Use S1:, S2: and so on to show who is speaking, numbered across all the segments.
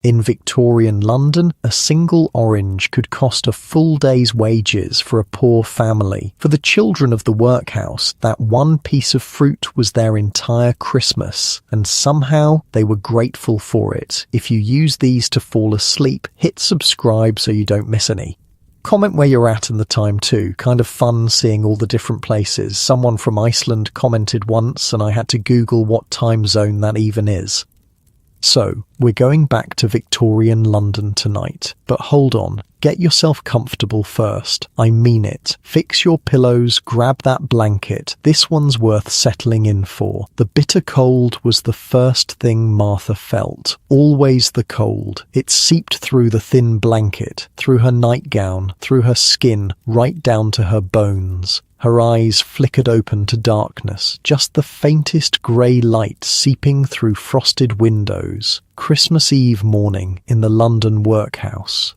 S1: In Victorian London, a single orange could cost a full day's wages for a poor family. For the children of the workhouse, that one piece of fruit was their entire Christmas, and somehow they were grateful for it. If you use these to fall asleep, hit subscribe so you don't miss any. Comment where you're at in the time too. Kind of fun seeing all the different places. Someone from Iceland commented once and I had to Google what time zone that even is. So, we're going back to Victorian London tonight. But hold on, get yourself comfortable first. I mean it. Fix your pillows, grab that blanket. This one's worth settling in for. The bitter cold was the first thing Martha felt. Always the cold. It seeped through the thin blanket, through her nightgown, through her skin, right down to her bones. Her eyes flickered open to darkness, just the faintest grey light seeping through frosted windows. Christmas Eve morning in the London workhouse.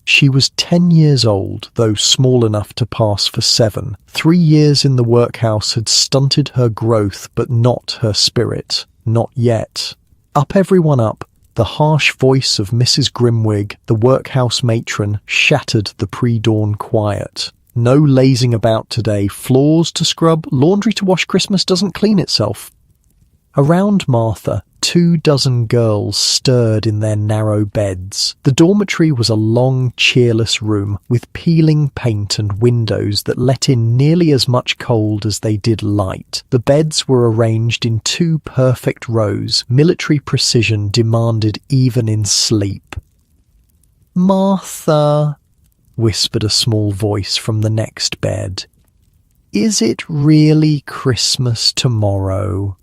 S1: She was 10 years old, though small enough to pass for 7. 3 years in the workhouse had stunted her growth, but not her spirit. Not yet. Up everyone up. The harsh voice of Mrs. Grimwig, the workhouse matron, shattered the pre-dawn quiet. No lazing about today, floors to scrub, laundry to wash, Christmas doesn't clean itself. Around Martha, 24 girls stirred in their narrow beds. The dormitory was a long, cheerless room with peeling paint and windows that let in nearly as much cold as they did light. The beds were arranged in 2 perfect rows. Military precision demanded even in sleep. "Martha," whispered a small voice from the next bed. "Is it really Christmas tomorrow?"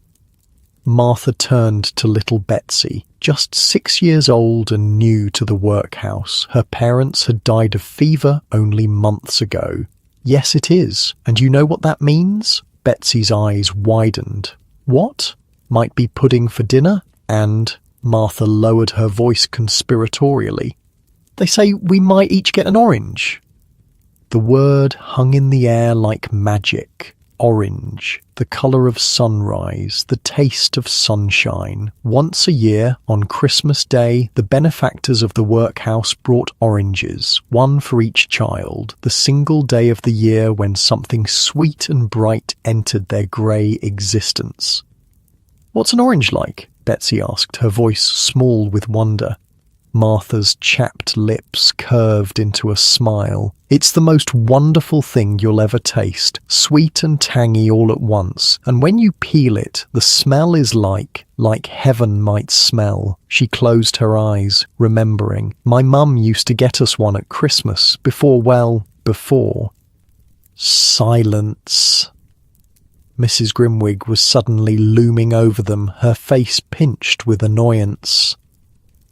S1: Martha turned to little Betsy, just 6 years old and new to the workhouse. Her parents had died of fever only months ago. "Yes, it is. And you know what that means?" Betsy's eyes widened. "What? Might be pudding for dinner?" And Martha lowered her voice conspiratorially. "They say we might each get an orange." The word hung in the air like magic. Orange, the colour of sunrise, the taste of sunshine. Once a year, on Christmas Day, the benefactors of the workhouse brought oranges, one for each child, the single day of the year when something sweet and bright entered their grey existence. "What's an orange like?" Betsy asked, her voice small with wonder. Martha's chapped lips curved into a smile. "It's the most wonderful thing you'll ever taste, sweet and tangy all at once, and when you peel it, the smell is like heaven might smell." She closed her eyes, remembering. "My mum used to get us one at Christmas, before. Silence. Mrs. Grimwig was suddenly looming over them, her face pinched with annoyance.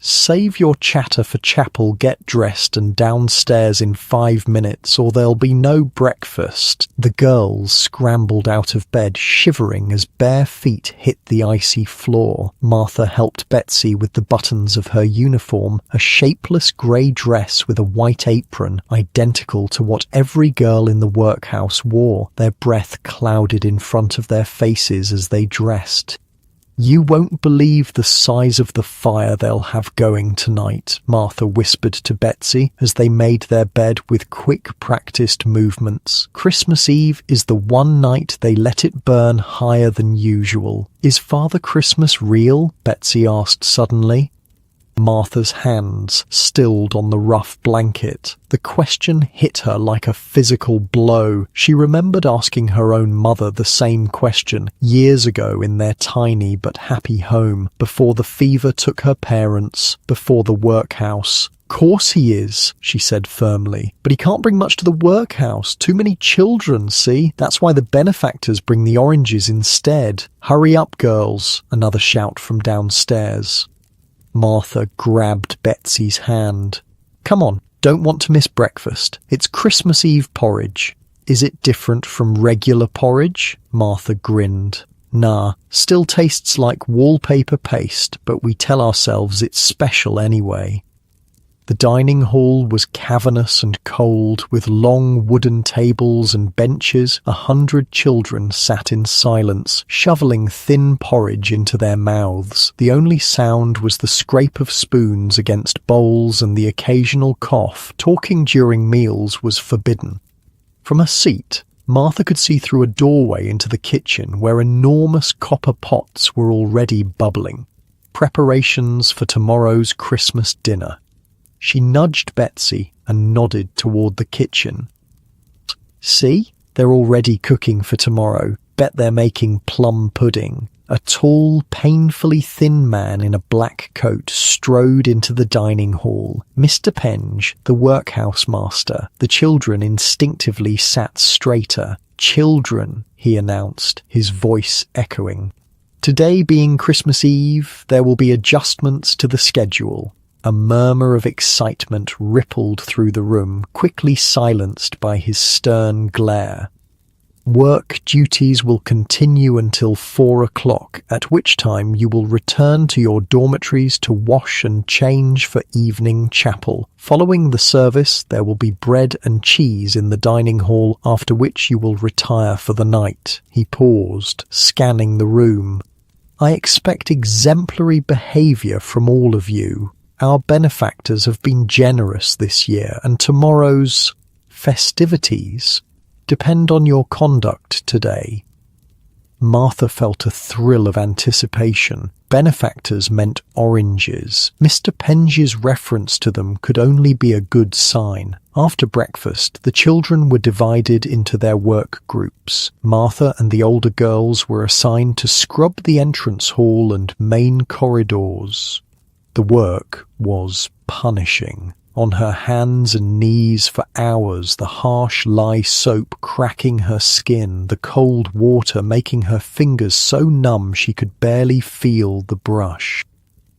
S1: "Save your chatter for chapel, get dressed and downstairs in 5 minutes, or there'll be no breakfast." The girls scrambled out of bed, shivering as bare feet hit the icy floor. Martha helped Betsy with the buttons of her uniform, a shapeless grey dress with a white apron, identical to what every girl in the workhouse wore. Their breath clouded in front of their faces as they dressed. "You won't believe the size of the fire they'll have going tonight," Martha whispered to Betsy as they made their bed with quick, practiced movements. "Christmas Eve is the one night they let it burn higher than usual." "Is Father Christmas real?" Betsy asked suddenly. Martha's hands stilled on the rough blanket. The question hit her like a physical blow. She remembered asking her own mother the same question years ago in their tiny but happy home, before the fever took her parents, before the workhouse. "Course he is," she said firmly, "but he can't bring much to the workhouse. Too many children, see? That's why the benefactors bring the oranges instead." "Hurry up, girls," another shout from downstairs. Martha grabbed Betsy's hand. "Come on, don't want to miss breakfast. It's Christmas Eve porridge." "Is it different from regular porridge?" Martha grinned. "Nah, still tastes like wallpaper paste, but we tell ourselves it's special anyway." The dining hall was cavernous and cold, with long wooden tables and benches. 100 children sat in silence, shoveling thin porridge into their mouths. The only sound was the scrape of spoons against bowls and the occasional cough. Talking during meals was forbidden. From a seat, Martha could see through a doorway into the kitchen where enormous copper pots were already bubbling. Preparations for tomorrow's Christmas dinner. She nudged Betsy and nodded toward the kitchen. See? They're already cooking for tomorrow. Bet they're making plum pudding. A tall, painfully thin man in a black coat strode into the dining hall. Mr. Penge, the workhouse master. The children instinctively sat straighter. Children, he announced, his voice echoing. Today being Christmas Eve, there will be adjustments to the schedule. A murmur of excitement rippled through the room, quickly silenced by his stern glare. Work duties will continue until 4 o'clock, at which time you will return to your dormitories to wash and change for evening chapel. Following the service, there will be bread and cheese in the dining hall, after which you will retire for the night. He paused, scanning the room. I expect exemplary behaviour from all of you. Our benefactors have been generous this year, and tomorrow's festivities depend on your conduct today. Martha felt a thrill of anticipation. Benefactors meant oranges. Mr. Penge's reference to them could only be a good sign. After breakfast, the children were divided into their work groups. Martha and the older girls were assigned to scrub the entrance hall and main corridors. The work was punishing. On her hands and knees for hours, the harsh lye soap cracking her skin, the cold water making her fingers so numb she could barely feel the brush.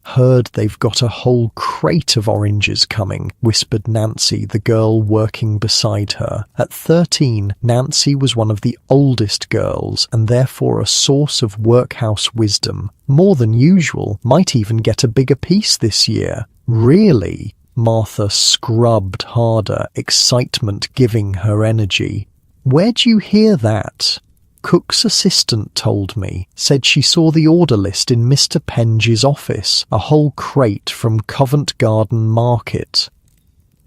S1: Heard they've got a whole crate of oranges coming, whispered Nancy, the girl working beside her. At 13, Nancy was one of the oldest girls and therefore a source of workhouse wisdom. More than usual, might even get a bigger piece this year. Really? Martha scrubbed harder, excitement giving her energy. Where'd you hear that? Cook's assistant told me. Said she saw the order list in Mr. Penge's office. A whole crate from Covent Garden Market.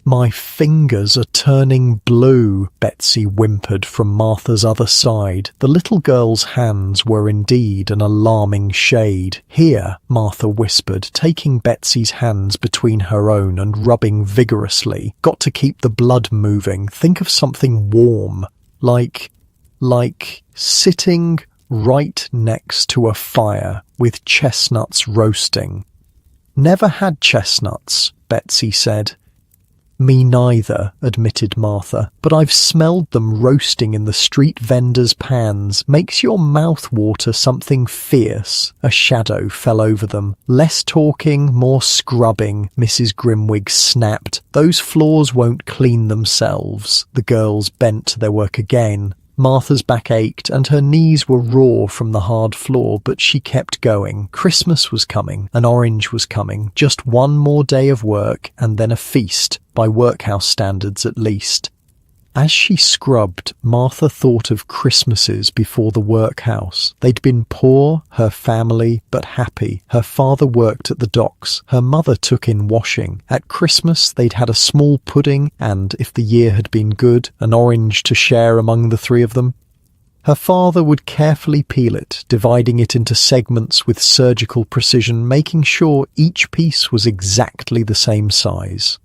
S1: My fingers are turning blue, Betsy whimpered from Martha's other side. The little girl's hands were indeed an alarming shade. Here, Martha whispered, taking Betsy's hands between her own and rubbing vigorously. Got to keep the blood moving. Think of something warm. Like sitting right next to a fire with chestnuts roasting. Never had chestnuts, Betsy said. Me neither, admitted Martha, but I've smelled them roasting in the street vendors' pans. Makes your mouth water something fierce. A shadow fell over them. Less talking, more scrubbing, Mrs. Grimwig snapped. Those floors won't clean themselves. The girls bent to their work again. Martha's back ached and her knees were raw from the hard floor, but she kept going. Christmas was coming, an orange was coming, just one more day of work and then a feast, by workhouse standards at least. As she scrubbed, Martha thought of Christmases before the workhouse. They'd been poor, her family, but happy. Her father worked at the docks. Her mother took in washing. At Christmas, they'd had a small pudding and, if the year had been good, an orange to share among the three of them. Her father would carefully peel it, dividing it into segments with surgical precision, making sure each piece was exactly the same size.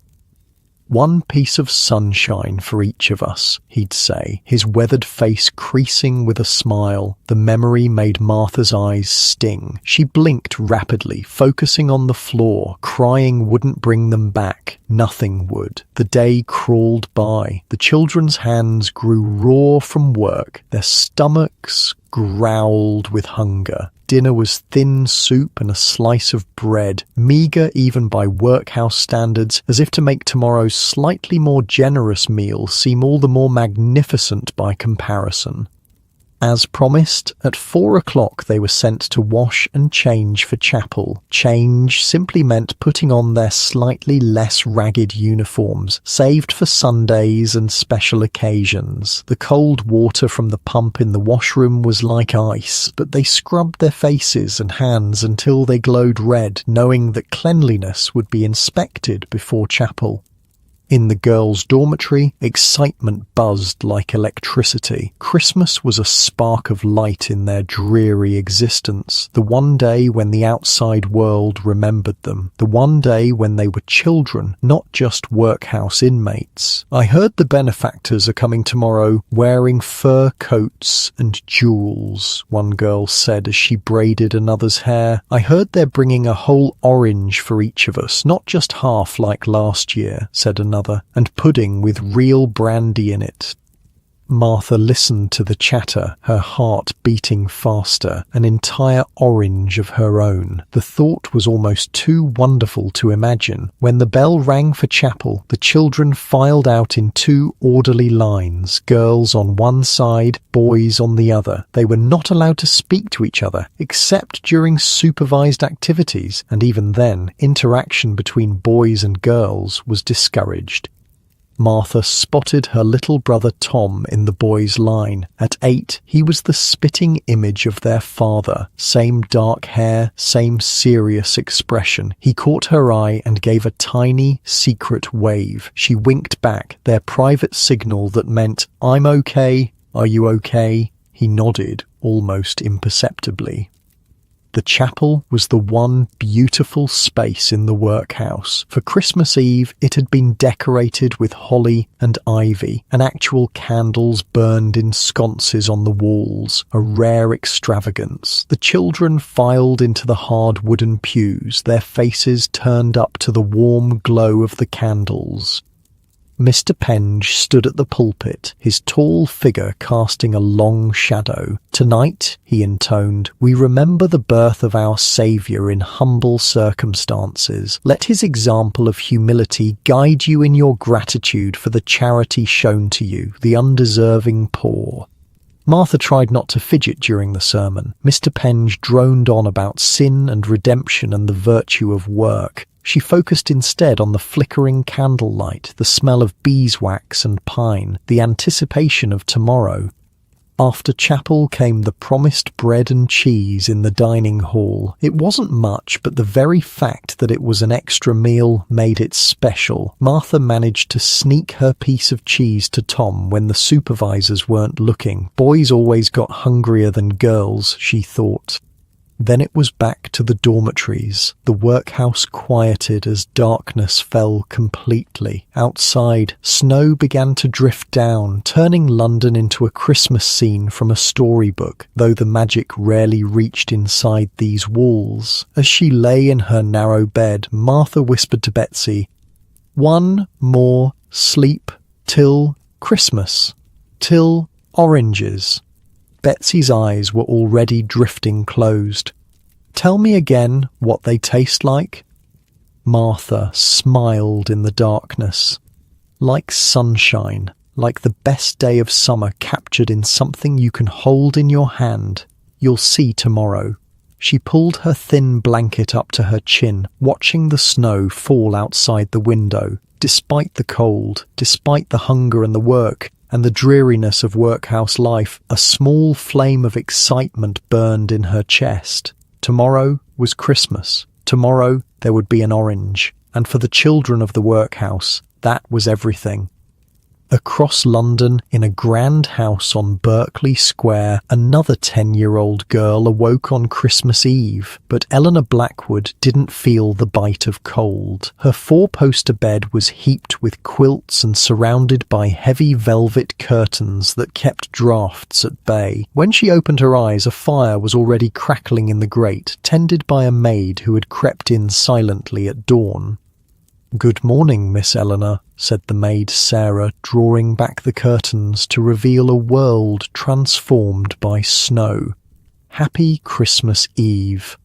S1: One piece of sunshine for each of us, he'd say, his weathered face creasing with a smile. The memory made Martha's eyes sting. She blinked rapidly, focusing on the floor. Crying wouldn't bring them back. Nothing would. The day crawled by. The children's hands grew raw from work. Their stomachs growled with hunger. Dinner was thin soup and a slice of bread, meagre even by workhouse standards, as if to make tomorrow's slightly more generous meal seem all the more magnificent by comparison. As promised, at 4 o'clock they were sent to wash and change for chapel. Change simply meant putting on their slightly less ragged uniforms, saved for Sundays and special occasions. The cold water from the pump in the washroom was like ice, but they scrubbed their faces and hands until they glowed red, knowing that cleanliness would be inspected before chapel. In the girls' dormitory, excitement buzzed like electricity. Christmas was a spark of light in their dreary existence, the one day when the outside world remembered them, the one day when they were children, not just workhouse inmates. "I heard the benefactors are coming tomorrow, wearing fur coats and jewels," one girl said as she braided another's hair. "I heard they're bringing a whole orange for each of us, not just half like last year," said another. "And pudding with real brandy in it." Martha listened to the chatter, her heart beating faster, an entire orange of her own. The thought was almost too wonderful to imagine. When the bell rang for chapel, the children filed out in 2 orderly lines, girls on one side, boys on the other. They were not allowed to speak to each other, except during supervised activities, and even then, interaction between boys and girls was discouraged. Martha spotted her little brother Tom in the boys' line. At 8, he was the spitting image of their father. Same dark hair, same serious expression. He caught her eye and gave a tiny, secret wave. She winked back, their private signal that meant, "I'm okay, are you okay?" He nodded, almost imperceptibly. The chapel was the one beautiful space in the workhouse. For Christmas Eve, it had been decorated with holly and ivy, and actual candles burned in sconces on the walls, a rare extravagance. The children filed into the hard wooden pews, their faces turned up to the warm glow of the candles. Mr. Penge stood at the pulpit, his tall figure casting a long shadow. "Tonight," he intoned, "we remember the birth of our Saviour in humble circumstances. Let his example of humility guide you in your gratitude for the charity shown to you, the undeserving poor." Martha tried not to fidget during the sermon. Mr. Penge droned on about sin and redemption and the virtue of work. She focused instead on the flickering candlelight, the smell of beeswax and pine, the anticipation of tomorrow. After chapel came the promised bread and cheese in the dining hall. It wasn't much, but the very fact that it was an extra meal made it special. Martha managed to sneak her piece of cheese to Tom when the supervisors weren't looking. Boys always got hungrier than girls, she thought. Then it was back to the dormitories. The workhouse quieted as darkness fell completely. Outside, snow began to drift down, turning London into a Christmas scene from a storybook, though the magic rarely reached inside these walls. As she lay in her narrow bed, Martha whispered to Betsy, "One more sleep till Christmas, till oranges." Betsy's eyes were already drifting closed. "Tell me again what they taste like." Martha smiled in the darkness. "Like sunshine, like the best day of summer captured in something you can hold in your hand. You'll see tomorrow." She pulled her thin blanket up to her chin, watching the snow fall outside the window. Despite the cold, despite the hunger and the work, and the dreariness of workhouse life, a small flame of excitement burned in her chest. Tomorrow was Christmas. Tomorrow there would be an orange. And for the children of the workhouse, that was everything. Across London, in a grand house on Berkeley Square, another 10-year-old girl awoke on Christmas Eve, but Eleanor Blackwood didn't feel the bite of cold. Her 4-poster bed was heaped with quilts and surrounded by heavy velvet curtains that kept draughts at bay. When she opened her eyes, a fire was already crackling in the grate, tended by a maid who had crept in silently at dawn. "Good morning, Miss Eleanor," said the maid Sarah, drawing back the curtains to reveal a world transformed by snow. "Happy Christmas Eve."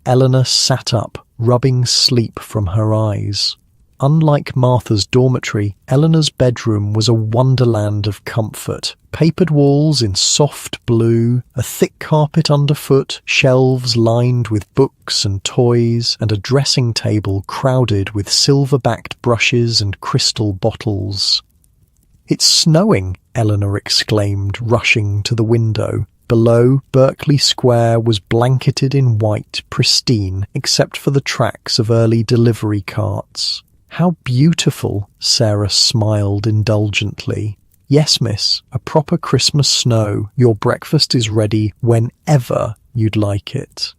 S1: Eleanor sat up, rubbing sleep from her eyes. Unlike Martha's dormitory, Eleanor's bedroom was a wonderland of comfort. Papered walls in soft blue, a thick carpet underfoot, shelves lined with books and toys, and a dressing table crowded with silver-backed brushes and crystal bottles. "It's snowing," Eleanor exclaimed, rushing to the window. Below, Berkeley Square was blanketed in white, pristine, except for the tracks of early delivery carts. "How beautiful," Sarah smiled indulgently. "Yes, miss, a proper Christmas snow. Your breakfast is ready whenever you'd like it."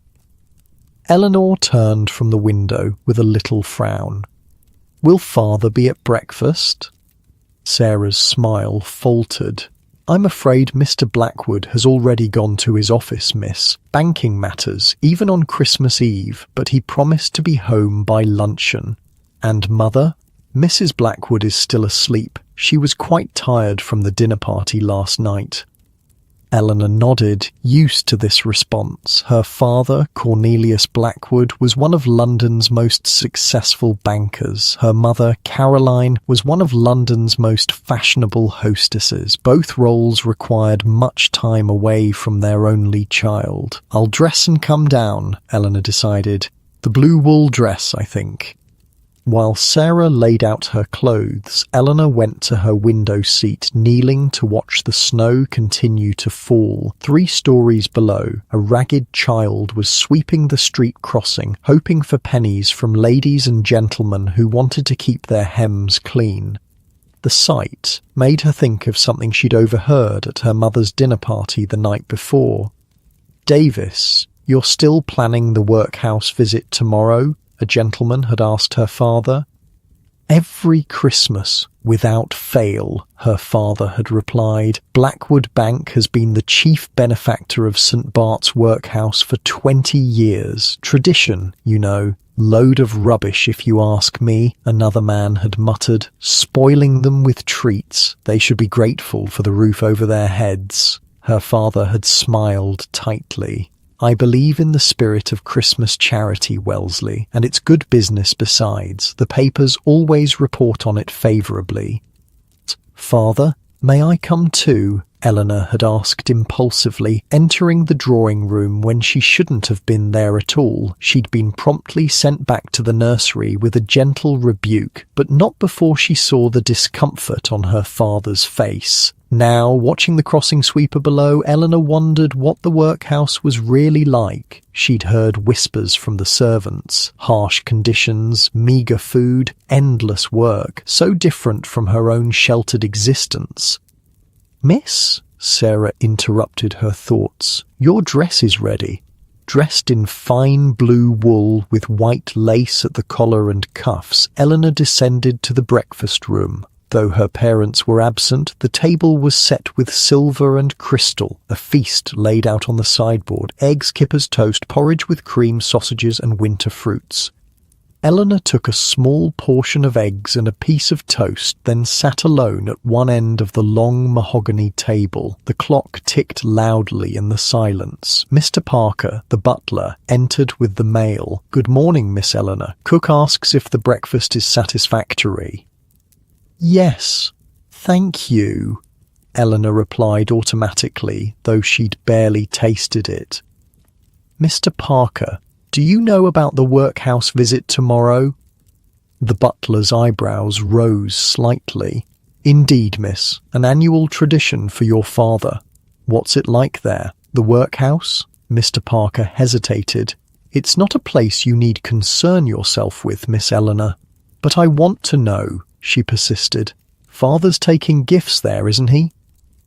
S1: Eleanor turned from the window with a little frown. "Will father be at breakfast?" Sarah's smile faltered. "I'm afraid Mr. Blackwood has already gone to his office, miss. Banking matters, even on Christmas Eve, but he promised to be home by luncheon." "And mother?" "Mrs. Blackwood is still asleep. She was quite tired from the dinner party last night." Eleanor nodded, used to this response. Her father, Cornelius Blackwood, was one of London's most successful bankers. Her mother, Caroline, was one of London's most fashionable hostesses. Both roles required much time away from their only child. "I'll dress and come down," Eleanor decided. "The blue wool dress, I think." While Sarah laid out her clothes, Eleanor went to her window seat, kneeling to watch the snow continue to fall. 3 stories below, a ragged child was sweeping the street crossing, hoping for pennies from ladies and gentlemen who wanted to keep their hems clean. The sight made her think of something she'd overheard at her mother's dinner party the night before. "Davis, you're still planning the workhouse visit tomorrow?" a gentleman had asked her father. "Every Christmas, without fail," her father had replied. "Blackwood Bank has been the chief benefactor of St. Bart's workhouse for 20 years. Tradition, you know. Load of rubbish, if you ask me," another man had muttered. "Spoiling them with treats. They should be grateful for the roof over their heads." Her father had smiled tightly. "I believe in the spirit of Christmas charity, Wellesley, and it's good business besides. The papers always report on it favourably." "Father, may I come too?" Eleanor had asked impulsively, entering the drawing room when she shouldn't have been there at all. She'd been promptly sent back to the nursery with a gentle rebuke, but not before she saw the discomfort on her father's face. Now, watching the crossing sweeper below, Eleanor wondered what the workhouse was really like. She'd heard whispers from the servants, harsh conditions, meagre food, endless work, so different from her own sheltered existence. "Miss," Sarah interrupted her thoughts, "your dress is ready." Dressed in fine blue wool with white lace at the collar and cuffs, Eleanor descended to the breakfast room. Though her parents were absent, the table was set with silver and crystal, a feast laid out on the sideboard, eggs, kippers, toast, porridge with cream, sausages and winter fruits. Eleanor took a small portion of eggs and a piece of toast, then sat alone at one end of the long mahogany table. The clock ticked loudly in the silence. Mr. Parker, the butler, entered with the mail. "Good morning, Miss Eleanor. Cook asks if the breakfast is satisfactory." "Yes, thank you," Eleanor replied automatically, though she'd barely tasted it. "Mr. Parker, do you know about the workhouse visit tomorrow?" The butler's eyebrows rose slightly. "Indeed, miss, an annual tradition for your father." "What's it like there? The workhouse?" Mr. Parker hesitated. "It's not a place you need concern yourself with, Miss Eleanor." "But I want to know," she persisted. "Father's taking gifts there, isn't he?"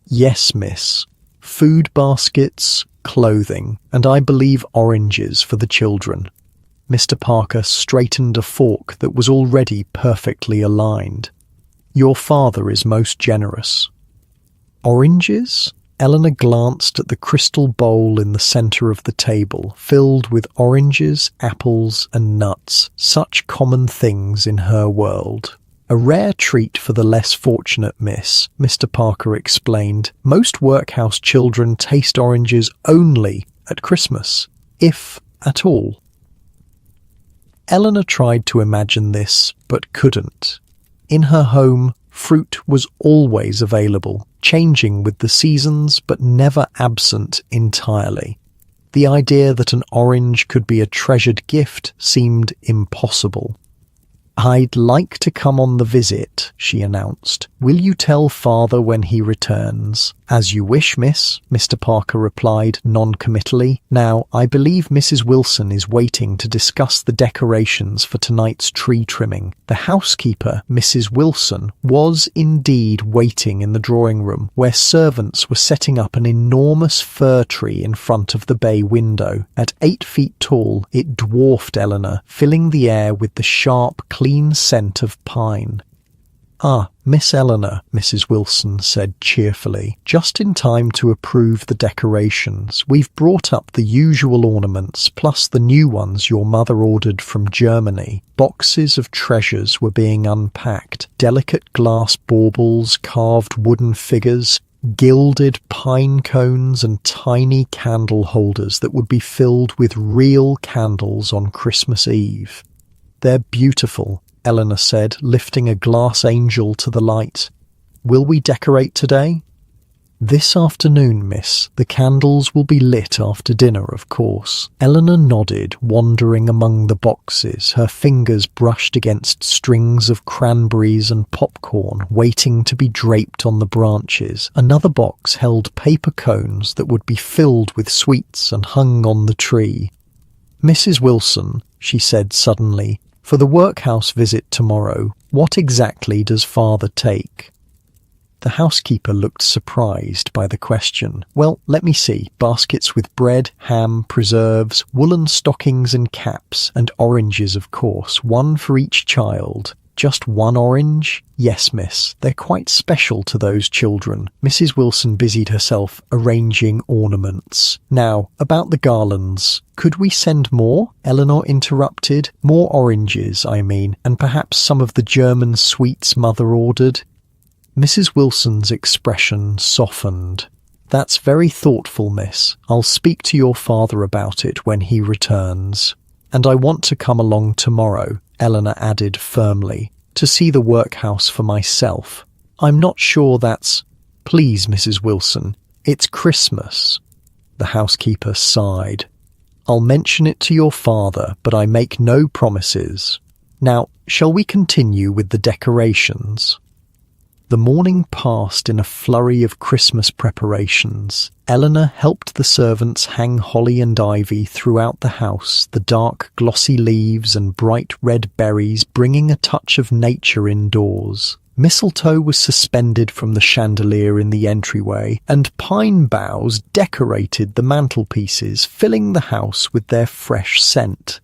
S1: "Yes, miss. Food baskets, clothing, and I believe oranges for the children." Mr. Parker straightened a fork that was already perfectly aligned. "Your father is most generous." "Oranges?" Eleanor glanced at the crystal bowl in the centre of the table, filled with oranges, apples, and nuts, such common things in her world. "A rare treat for the less fortunate, miss," Mr. Parker explained. "Most workhouse children taste oranges only at Christmas, if at all." Eleanor tried to imagine this, but couldn't. In her home, fruit was always available, changing with the seasons but never absent entirely. The idea that an orange could be a treasured gift seemed impossible. "I'd like to come on the visit," she announced. "Will you tell father when he returns?" "As you wish, miss," Mr. Parker replied non-committally. "Now, I believe Mrs. Wilson is waiting to discuss the decorations for tonight's tree trimming." The housekeeper, Mrs. Wilson, was indeed waiting in the drawing room, where servants were setting up an enormous fir tree in front of the bay window. At 8 feet tall, it dwarfed Eleanor, filling the air with the sharp, clean scent of pine. "Ah, Miss Eleanor," Mrs. Wilson said cheerfully, "just in time to approve the decorations. We've brought up the usual ornaments, plus the new ones your mother ordered from Germany." Boxes of treasures were being unpacked. Delicate glass baubles, carved wooden figures, gilded pine cones and tiny candle holders that would be filled with real candles on Christmas Eve. "They're beautiful," Eleanor said, lifting a glass angel to the light. "Will we decorate today?" "This afternoon, miss. The candles will be lit after dinner, of course." Eleanor nodded, wandering among the boxes, her fingers brushed against strings of cranberries and popcorn waiting to be draped on the branches. Another box held paper cones that would be filled with sweets and hung on the tree. "Mrs. Wilson," she said suddenly, "for the workhouse visit tomorrow, what exactly does father take?" The housekeeper looked surprised by the question. "Well, let me see. Baskets with bread, ham, preserves, woolen stockings and caps, and oranges, of course, one for each child." "Just one orange?" "Yes, miss. They're quite special to those children." Mrs. Wilson busied herself arranging ornaments. "Now, about the garlands. Could we send more?" Eleanor interrupted. "More oranges, I mean, and perhaps some of the German sweets mother ordered." Mrs. Wilson's expression softened. "That's very thoughtful, miss. I'll speak to your father about it when he returns. And I want to come along tomorrow," Eleanor added firmly, "to see the workhouse for myself. I'm not sure that's—" "Please, Mrs. Wilson, it's Christmas." The housekeeper sighed. "I'll mention it to your father, but I make no promises. Now, shall we continue with the decorations?" The morning passed in a flurry of Christmas preparations. Eleanor helped the servants hang holly and ivy throughout the house, the dark glossy leaves and bright red berries bringing a touch of nature indoors. Mistletoe was suspended from the chandelier in the entryway, and pine boughs decorated the mantelpieces, filling the house with their fresh scent.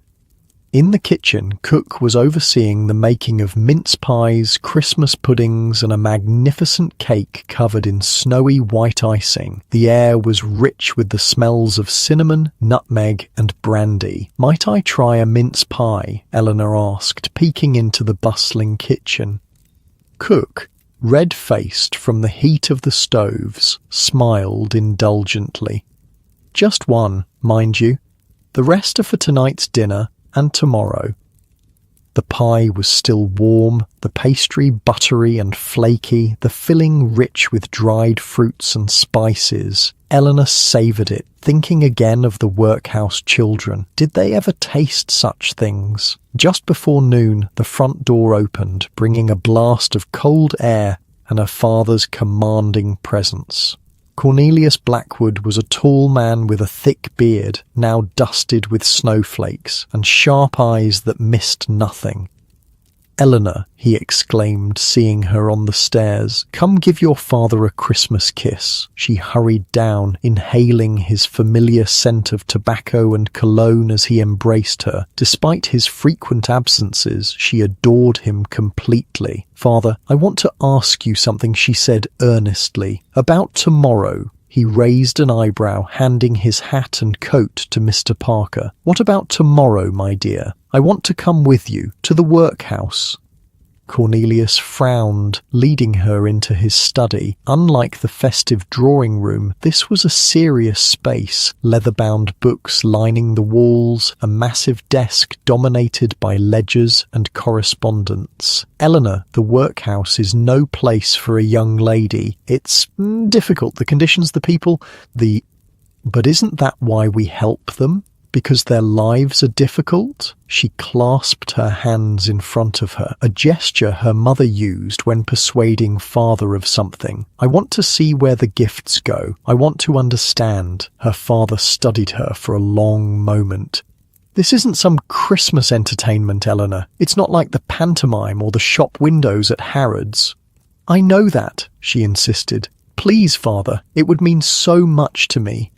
S1: In the kitchen, Cook was overseeing the making of mince pies, Christmas puddings, and a magnificent cake covered in snowy white icing. The air was rich with the smells of cinnamon, nutmeg, and brandy. "Might I try a mince pie?" Eleanor asked, peeking into the bustling kitchen. Cook, red-faced from the heat of the stoves, smiled indulgently. "Just one, mind you. The rest are for tonight's dinner and tomorrow." The pie was still warm, the pastry buttery and flaky, the filling rich with dried fruits and spices. Eleanor savoured it, thinking again of the workhouse children. Did they ever taste such things? Just before noon, the front door opened, bringing a blast of cold air and her father's commanding presence. Cornelius Blackwood was a tall man with a thick beard, now dusted with snowflakes, and sharp eyes that missed nothing. "Eleanor," he exclaimed, seeing her on the stairs, "come give your father a Christmas kiss." She hurried down, inhaling his familiar scent of tobacco and cologne as he embraced her. Despite his frequent absences, she adored him completely. "Father, I want to ask you something," she said earnestly. "About tomorrow." He raised an eyebrow, handing his hat and coat to Mr. Parker. "What about tomorrow, my dear? I want to come with you, to the workhouse." Cornelius frowned, leading her into his study. Unlike the festive drawing room, this was a serious space, leather-bound books lining the walls, a massive desk dominated by ledgers and correspondence. Eleanor, the workhouse is no place for a young lady. It's difficult, the conditions, the people, But isn't that why we help them? Because their lives are difficult? She clasped her hands in front of her, a gesture her mother used when persuading father of something. I want to see where the gifts go. I want to understand. Her father studied her for a long moment. This isn't some Christmas entertainment, Eleanor. It's not like the pantomime or the shop windows at Harrods. I know that, she insisted. Please, father, it would mean so much to me.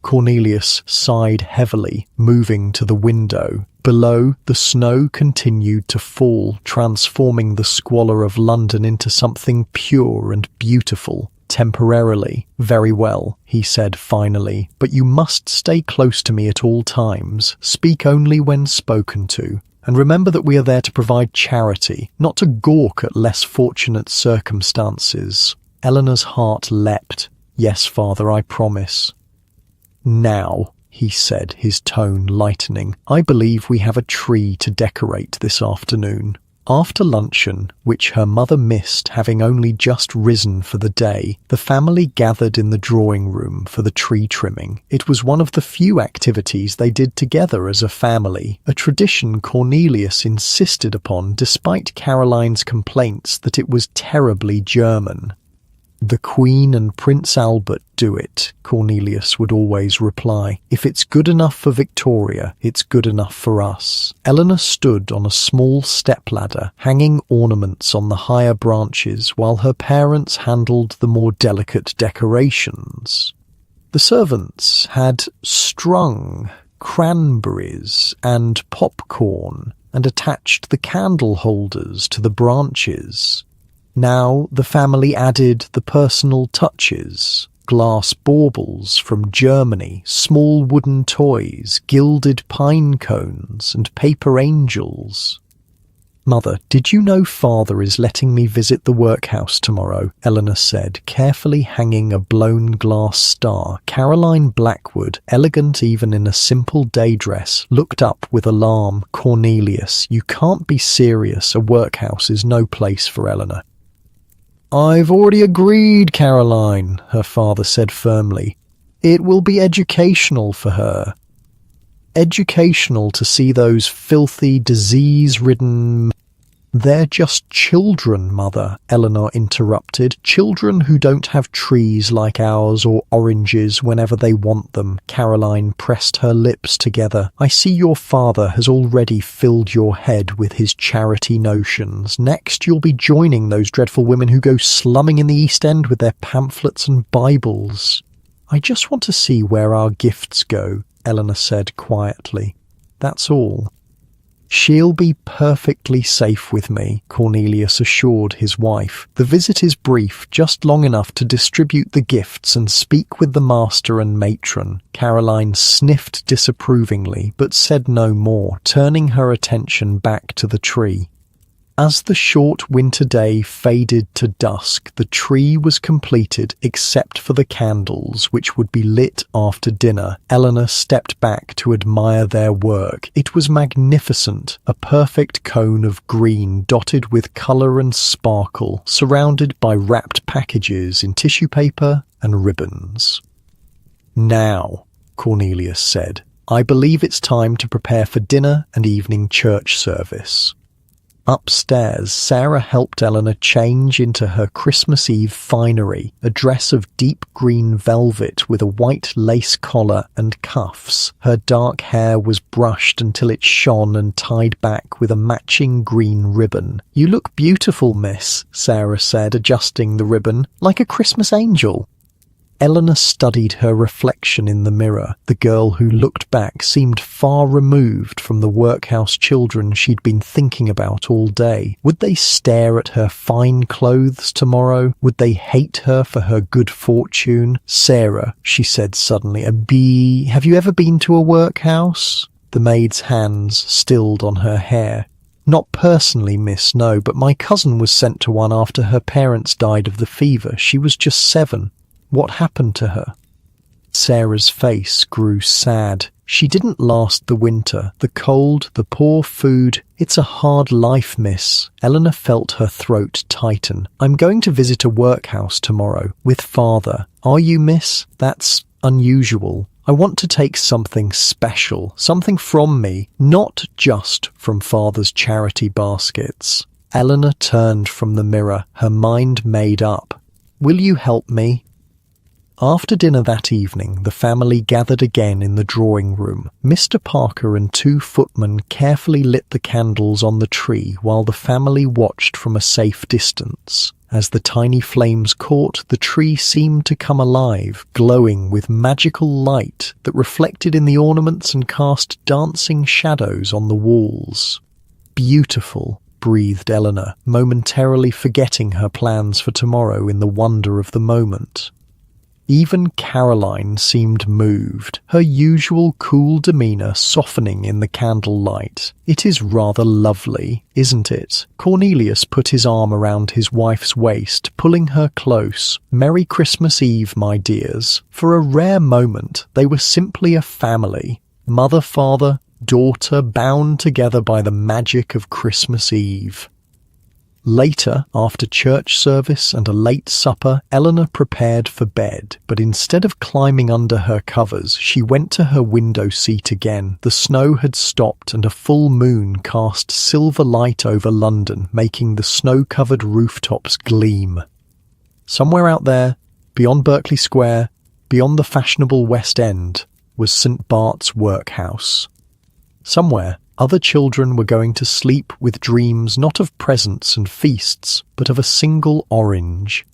S1: Cornelius sighed heavily, moving to the window. Below, the snow continued to fall, transforming the squalor of London into something pure and beautiful. Temporarily. Very well, he said finally, but you must stay close to me at all times. Speak only when spoken to. And remember that we are there to provide charity, not to gawk at less fortunate circumstances. Eleanor's heart leapt. Yes, father, I promise. Now, he said, his tone lightening, I believe we have a tree to decorate this afternoon. After luncheon, which her mother missed having only just risen for the day, the family gathered in the drawing room for the tree trimming. It was one of the few activities they did together as a family, a tradition Cornelius insisted upon despite Caroline's complaints that it was terribly German. The Queen and Prince Albert do it, Cornelius would always reply. If it's good enough for Victoria, it's good enough for us. Eleanor stood on a small stepladder, hanging ornaments on the higher branches while her parents handled the more delicate decorations. The servants had strung cranberries and popcorn and attached the candle holders to the branches. Now the family added the personal touches, glass baubles from Germany, small wooden toys, gilded pine cones, and paper angels. Mother, did you know father is letting me visit the workhouse tomorrow? Eleanor said, carefully hanging a blown glass star. Caroline Blackwood, elegant even in a simple day dress, looked up with alarm. Cornelius, you can't be serious. A workhouse is no place for Eleanor. I've already agreed, Caroline, her father said firmly. It will be educational for her. Educational to see those filthy, disease-ridden... They're just children, Mother, Eleanor interrupted. Children who don't have trees like ours or oranges whenever they want them. Caroline pressed her lips together. I see your father has already filled your head with his charity notions. Next you'll be joining those dreadful women who go slumming in the East End with their pamphlets and Bibles. I just want to see where our gifts go, Eleanor said quietly. That's all. She'll be perfectly safe with me, Cornelius assured his wife. The visit is brief, just long enough to distribute the gifts and speak with the master and matron. Caroline sniffed disapprovingly, but said no more, turning her attention back to the tree. As the short winter day faded to dusk, the tree was completed except for the candles, which would be lit after dinner. Eleanor stepped back to admire their work. It was magnificent, a perfect cone of green dotted with colour and sparkle, surrounded by wrapped packages in tissue paper and ribbons. Now, Cornelius said, I believe it's time to prepare for dinner and evening church service. Upstairs, Sarah helped Eleanor change into her Christmas Eve finery, a dress of deep green velvet with a white lace collar and cuffs. Her dark hair was brushed until it shone and tied back with a matching green ribbon. You look beautiful, miss, Sarah said, adjusting the ribbon, like a Christmas angel. Eleanor studied her reflection in the mirror. The girl who looked back seemed far removed from the workhouse children she'd been thinking about all day. Would they stare at her fine clothes tomorrow? Would they hate her for her good fortune? Sarah, she said suddenly, have you ever been to a workhouse? The maid's hands stilled on her hair. Not personally, miss, no, but my cousin was sent to one after her parents died of the fever. She was just 7. What happened to her? Sarah's face grew sad. She didn't last the winter, the cold, the poor food. It's a hard life, miss. Eleanor felt her throat tighten. I'm going to visit a workhouse tomorrow with father. Are you, miss? That's unusual. I want to take something special, something from me, not just from father's charity baskets. Eleanor turned from the mirror, her mind made up. Will you help me? After dinner that evening, the family gathered again in the drawing room. Mr. Parker and 2 footmen carefully lit the candles on the tree while the family watched from a safe distance. As the tiny flames caught, the tree seemed to come alive, glowing with magical light that reflected in the ornaments and cast dancing shadows on the walls. Beautiful, breathed Eleanor, momentarily forgetting her plans for tomorrow in the wonder of the moment. Even Caroline seemed moved, her usual cool demeanour softening in the candlelight. It is rather lovely, isn't it? Cornelius put his arm around his wife's waist, pulling her close. Merry Christmas Eve, my dears. For a rare moment, they were simply a family. Mother, father, daughter, bound together by the magic of Christmas Eve. Later, after church service and a late supper, Eleanor prepared for bed, but instead of climbing under her covers, she went to her window seat again. The snow had stopped and a full moon cast silver light over London, making the snow-covered rooftops gleam. Somewhere out there, beyond Berkeley Square, beyond the fashionable West End, was St. Bart's workhouse. Somewhere, other children were going to sleep with dreams not of presents and feasts, but of a single orange.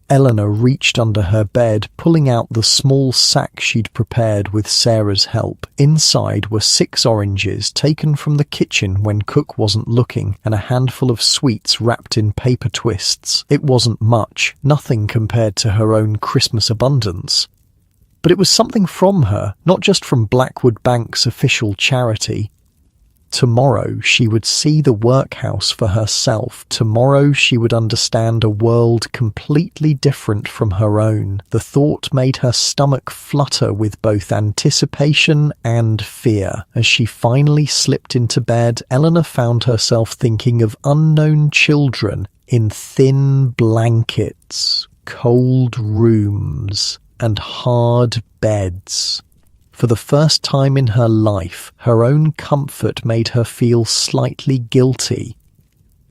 S1: Eleanor reached under her bed, pulling out the small sack she'd prepared with Sarah's help. Inside were 6 oranges taken from the kitchen when Cook wasn't looking, and a handful of sweets wrapped in paper twists. It wasn't much, nothing compared to her own Christmas abundance. But it was something from her, not just from Blackwood Bank's official charity. Tomorrow she would see the workhouse for herself. Tomorrow she would understand a world completely different from her own. The thought made her stomach flutter with both anticipation and fear. As she finally slipped into bed, Eleanor found herself thinking of unknown children in thin blankets, cold rooms, and hard beds. For the first time in her life, her own comfort made her feel slightly guilty.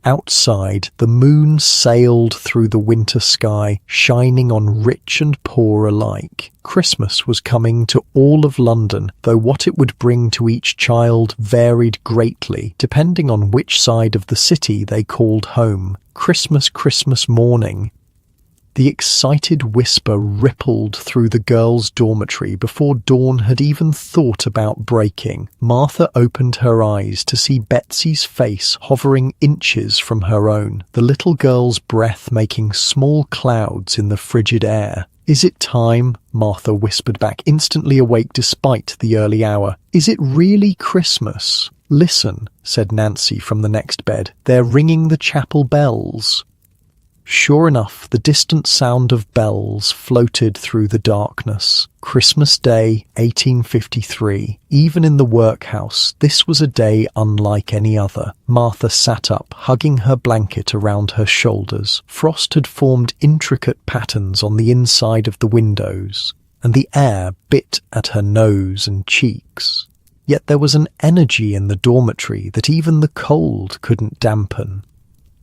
S1: Outside, the moon sailed through the winter sky, shining on rich and poor alike. Christmas was coming to all of London, though what it would bring to each child varied greatly, depending on which side of the city they called home. Christmas morning. The excited whisper rippled through the girls' dormitory before dawn had even thought about breaking. Martha opened her eyes to see Betsy's face hovering inches from her own, the little girl's breath making small clouds in the frigid air. "Is it time?" Martha whispered back, instantly awake despite the early hour. "Is it really Christmas?" "Listen," said Nancy from the next bed. "They're ringing the chapel bells." Sure enough, the distant sound of bells floated through the darkness. Christmas Day, 1853. Even in the workhouse, this was a day unlike any other. Martha sat up, hugging her blanket around her shoulders. Frost had formed intricate patterns on the inside of the windows, and the air bit at her nose and cheeks. Yet there was an energy in the dormitory that even the cold couldn't dampen.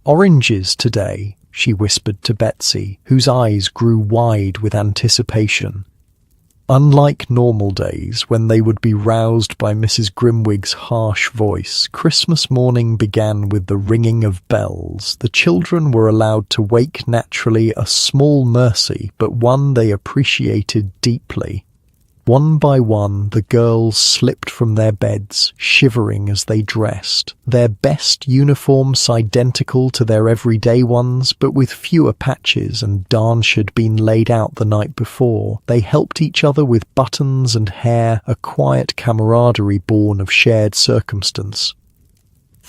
S1: "Oranges today," she whispered to Betsy, whose eyes grew wide with anticipation. Unlike normal days, when they would be roused by Mrs. Grimwig's harsh voice, Christmas morning began with the ringing of bells. The children were allowed to wake naturally, a small mercy, but one they appreciated deeply. One by one, the girls slipped from their beds, shivering as they dressed. Their best uniforms identical to their everyday ones, but with fewer patches, and darns had been laid out the night before. They helped each other with buttons and hair, a quiet camaraderie born of shared circumstance.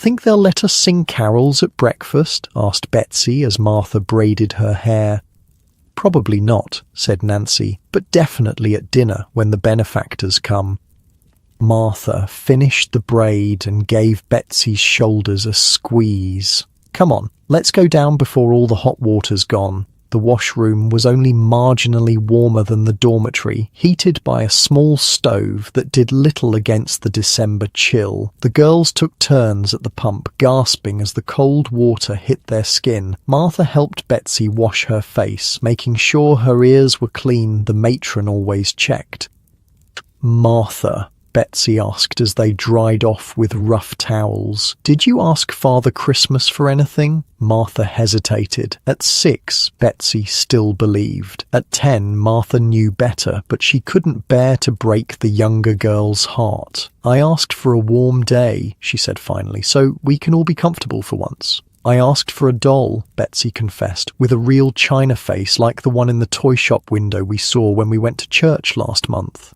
S1: "Think they'll let us sing carols at breakfast?" asked Betsy as Martha braided her hair. "Probably not," said Nancy, "but definitely at dinner when the benefactors come." Martha finished the braid and gave Betsy's shoulders a squeeze. "Come on, let's go down before all the hot water's gone." The washroom was only marginally warmer than the dormitory, heated by a small stove that did little against the December chill. The girls took turns at the pump, gasping as the cold water hit their skin. Martha helped Betsy wash her face, making sure her ears were clean. The matron always checked. "Martha," Betsy asked as they dried off with rough towels, "did you ask Father Christmas for anything?" Martha hesitated. At 6, Betsy still believed. At 10, Martha knew better, but she couldn't bear to break the younger girl's heart. "I asked for a warm day," she said finally, "so we can all be comfortable for once." "I asked for a doll," Betsy confessed, "with a real china face like the one in the toy shop window we saw when we went to church last month."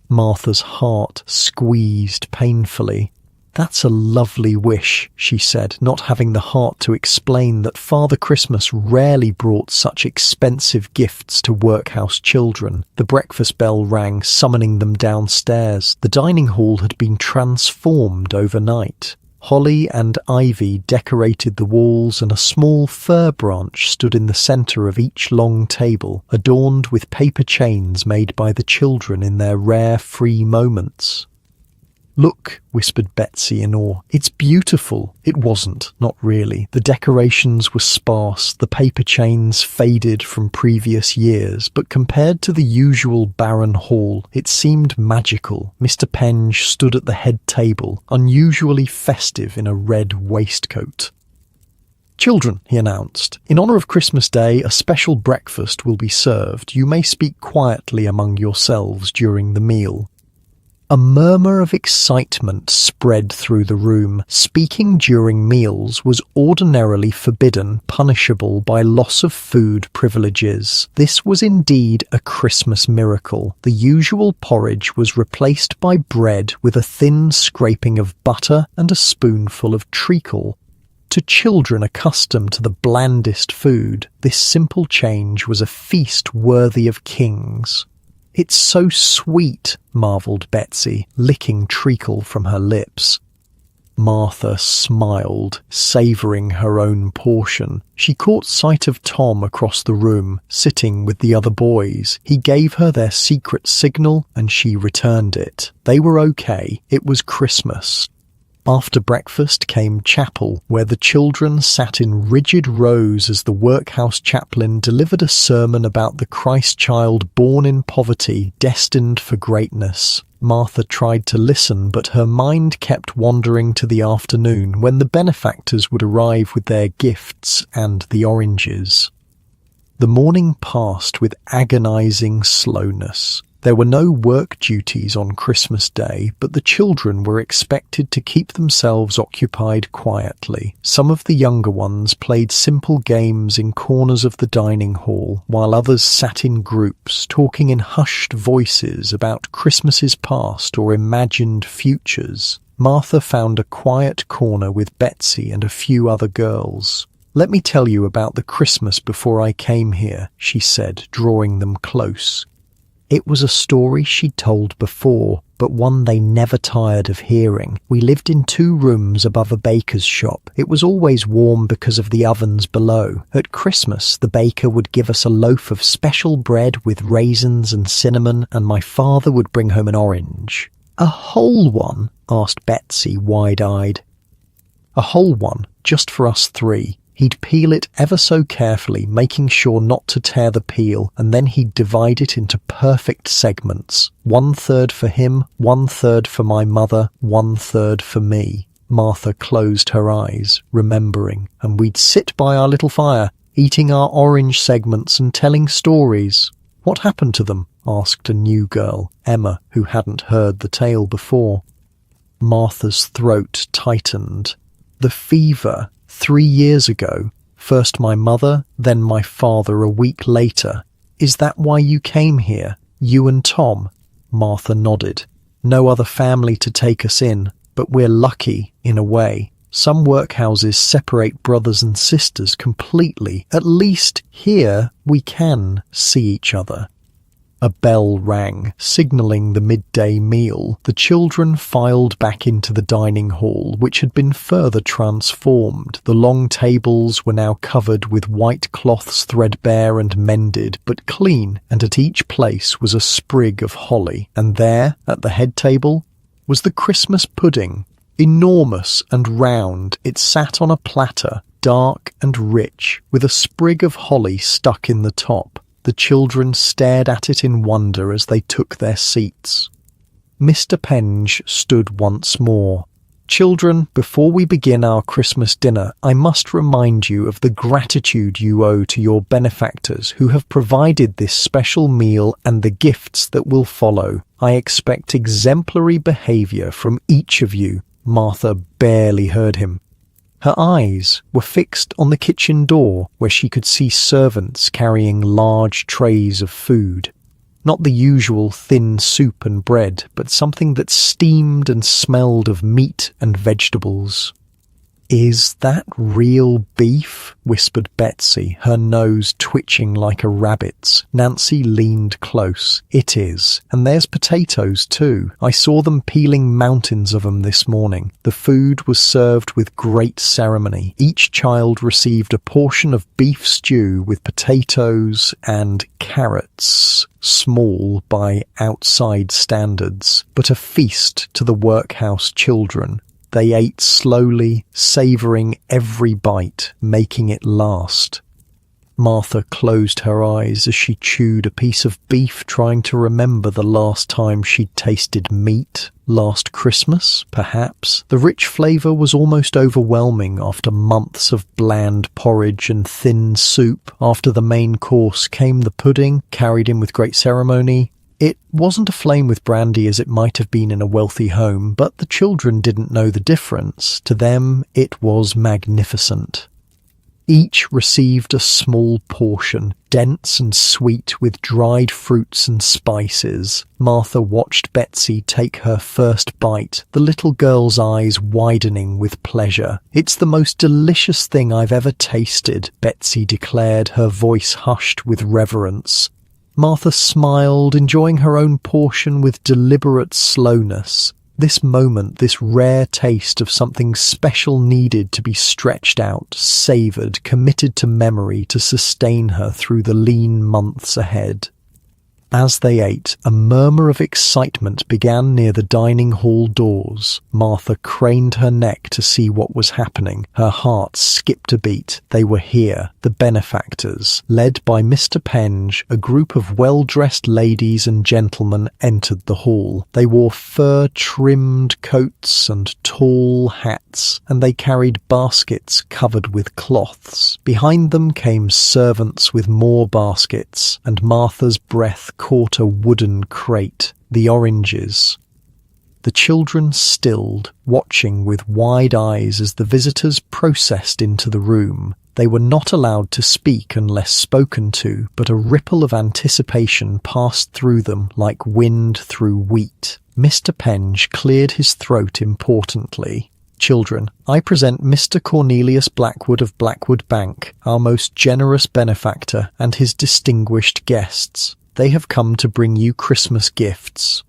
S1: Martha's heart squeezed painfully. "That's a lovely wish," she said, not having the heart to explain that Father Christmas rarely brought such expensive gifts to workhouse children. The breakfast bell rang, summoning them downstairs. The dining hall had been transformed overnight. Holly and ivy decorated the walls, and a small fir branch stood in the centre of each long table, adorned with paper chains made by the children in their rare free moments. "Look," whispered Betsy in awe. "It's beautiful." It wasn't, not really. The decorations were sparse, the paper chains faded from previous years, but compared to the usual barren hall, it seemed magical. Mr. Penge stood at the head table, unusually festive in a red waistcoat. "Children," he announced, "in honour of Christmas Day, a special breakfast will be served. You may speak quietly among yourselves during the meal." A murmur of excitement spread through the room. Speaking during meals was ordinarily forbidden, punishable by loss of food privileges. This was indeed a Christmas miracle. The usual porridge was replaced by bread with a thin scraping of butter and a spoonful of treacle. To children accustomed to the blandest food, this simple change was a feast worthy of kings. "It's so sweet," marvelled Betsy, licking treacle from her lips. Martha smiled, savouring her own portion. She caught sight of Tom across the room, sitting with the other boys. He gave her their secret signal, and she returned it. They were okay. It was Christmas. After breakfast came chapel, where the children sat in rigid rows as the workhouse chaplain delivered a sermon about the Christ child born in poverty, destined for greatness. Martha tried to listen, but her mind kept wandering to the afternoon, when the benefactors would arrive with their gifts and the oranges. The morning passed with agonizing slowness. There were no work duties on Christmas Day, but the children were expected to keep themselves occupied quietly. Some of the younger ones played simple games in corners of the dining hall, while others sat in groups, talking in hushed voices about Christmases past or imagined futures. Martha found a quiet corner with Betsy and a few other girls. "Let me tell you about the Christmas before I came here," she said, drawing them close. It was a story she'd told before, but one they never tired of hearing. "We lived in 2 rooms above a baker's shop. It was always warm because of the ovens below. At Christmas, the baker would give us a loaf of special bread with raisins and cinnamon, and my father would bring home an orange." "A whole one?" asked Betsy, wide-eyed. "A whole one, just for us 3. He'd peel it ever so carefully, making sure not to tear the peel, and then he'd divide it into perfect segments. 1/3 for him, 1/3 for my mother, 1/3 for me." Martha closed her eyes, remembering, "and we'd sit by our little fire, eating our orange segments and telling stories." "What happened to them?" asked a new girl, Emma, who hadn't heard the tale before. Martha's throat tightened. "The fever. 3 years ago. First my mother, then my father a week later. Is that why you came here? You and Tom?" Martha nodded. "No other family to take us in, but we're lucky, in a way. Some workhouses separate brothers and sisters completely. At least here we can see each other. A bell rang, signalling the midday meal. The children filed back into the dining hall, which had been further transformed. The long tables were now covered with white cloths, threadbare and mended, but clean, and at each place was a sprig of holly. And there, at the head table, was the Christmas pudding. Enormous and round, it sat on a platter, dark and rich, with a sprig of holly stuck in the top. The children stared at it in wonder as they took their seats. Mr. Penge stood once more. "Children, before we begin our Christmas dinner, I must remind you of the gratitude you owe to your benefactors who have provided this special meal and the gifts that will follow. I expect exemplary behaviour from each of you." Martha barely heard him. Her eyes were fixed on the kitchen door, where she could see servants carrying large trays of food. Not the usual thin soup and bread, but something that steamed and smelled of meat and vegetables. "Is that real beef?" whispered Betsy, her nose twitching like a rabbit's. Nancy leaned close. "It is. And there's potatoes too. I saw them peeling mountains of them this morning." The food was served with great ceremony. Each child received a portion of beef stew with potatoes and carrots, small by outside standards, but a feast to the workhouse children. They ate slowly, savouring every bite, making it last. Martha closed her eyes as she chewed a piece of beef, trying to remember the last time she'd tasted meat. Last Christmas, perhaps. The rich flavour was almost overwhelming after months of bland porridge and thin soup. After the main course came the pudding, carried in with great ceremony. It wasn't aflame with brandy as it might have been in a wealthy home, but the children didn't know the difference. To them, it was magnificent. Each received a small portion, dense and sweet with dried fruits and spices. Martha watched Betsy take her first bite, the little girl's eyes widening with pleasure. "It's the most delicious thing I've ever tasted," Betsy declared, her voice hushed with reverence. Martha smiled, enjoying her own portion with deliberate slowness. This moment, this rare taste of something special needed to be stretched out, savoured, committed to memory to sustain her through the lean months ahead. As they ate, a murmur of excitement began near the dining hall doors. Martha craned her neck to see what was happening. Her heart skipped a beat. They were here, the benefactors. Led by Mr. Penge, a group of well-dressed ladies and gentlemen entered the hall. They wore fur-trimmed coats and tall hats, and they carried baskets covered with cloths. Behind them came servants with more baskets, and Martha's breath caught a wooden crate, the oranges. The children stilled, watching with wide eyes as the visitors processed into the room. They were not allowed to speak unless spoken to, but a ripple of anticipation passed through them like wind through wheat. Mr. Penge cleared his throat importantly. "Children, I present Mr. Cornelius Blackwood of Blackwood Bank, our most generous benefactor, and his distinguished guests. They have come to bring you Christmas gifts."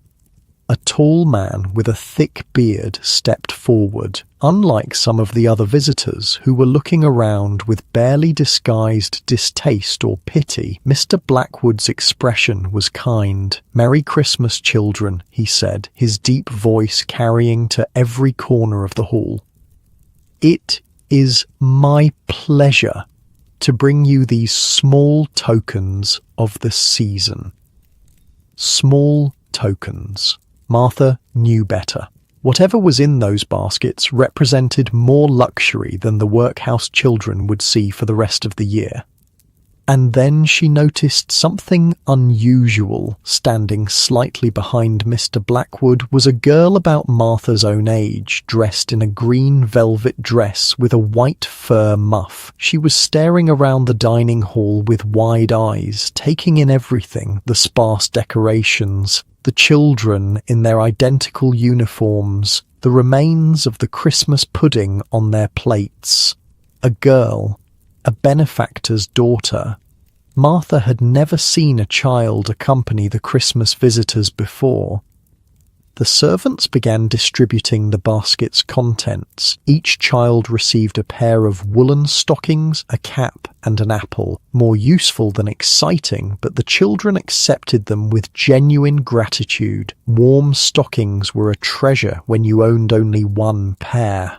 S1: A tall man with a thick beard stepped forward. Unlike some of the other visitors who were looking around with barely disguised distaste or pity, Mr. Blackwood's expression was kind. "Merry Christmas, children," he said, his deep voice carrying to every corner of the hall. "It is my pleasure to bring you these small tokens of the season." Small tokens. Martha knew better. Whatever was in those baskets represented more luxury than the workhouse children would see for the rest of the year. And then she noticed something unusual. Standing slightly behind Mr. Blackwood was a girl about Martha's own age, dressed in a green velvet dress with a white fur muff. She was staring around the dining hall with wide eyes, taking in everything, the sparse decorations, the children in their identical uniforms, the remains of the Christmas pudding on their plates. A girl, a benefactor's daughter. Martha had never seen a child accompany the Christmas visitors before. The servants began distributing the basket's contents. Each child received a pair of woolen stockings, a cap, and an apple. More useful than exciting, but the children accepted them with genuine gratitude. Warm stockings were a treasure when you owned only one pair.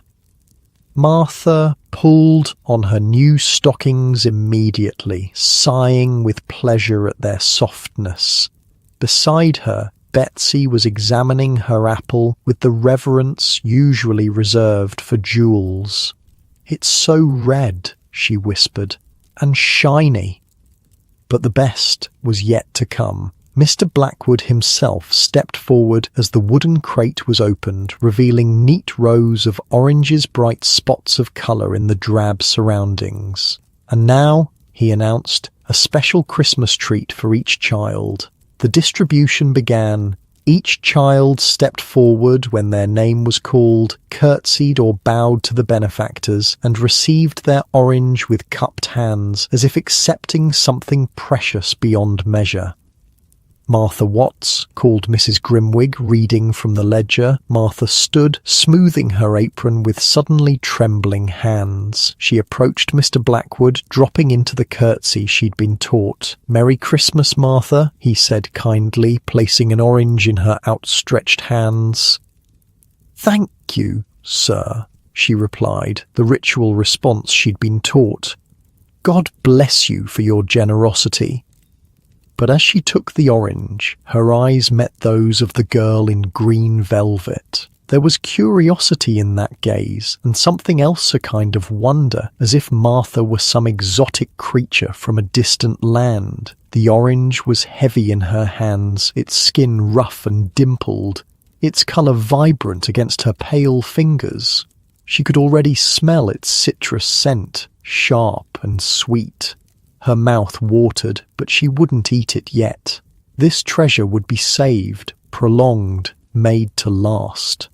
S1: Martha pulled on her new stockings immediately, sighing with pleasure at their softness. Beside her, Betsy was examining her apple with the reverence usually reserved for jewels. "It's so red," she whispered, "and shiny." But the best was yet to come. Mr. Blackwood himself stepped forward as the wooden crate was opened, revealing neat rows of oranges, bright spots of colour in the drab surroundings. "And now," he announced, "a special Christmas treat for each child." The distribution began. Each child stepped forward when their name was called, curtsied or bowed to the benefactors, and received their orange with cupped hands, as if accepting something precious beyond measure. "Martha Watts," called Mrs. Grimwig, reading from the ledger. Martha stood, smoothing her apron with suddenly trembling hands. She approached Mr. Blackwood, dropping into the curtsy she'd been taught. "Merry Christmas, Martha," he said kindly, placing an orange in her outstretched hands. "Thank you, sir," she replied, the ritual response she'd been taught. "God bless you for your generosity." But as she took the orange, her eyes met those of the girl in green velvet. There was curiosity in that gaze, and something else, a kind of wonder, as if Martha were some exotic creature from a distant land. The orange was heavy in her hands, its skin rough and dimpled, its colour vibrant against her pale fingers. She could already smell its citrus scent, sharp and sweet. Her mouth watered, but she wouldn't eat it yet. This treasure would be saved, prolonged, made to last.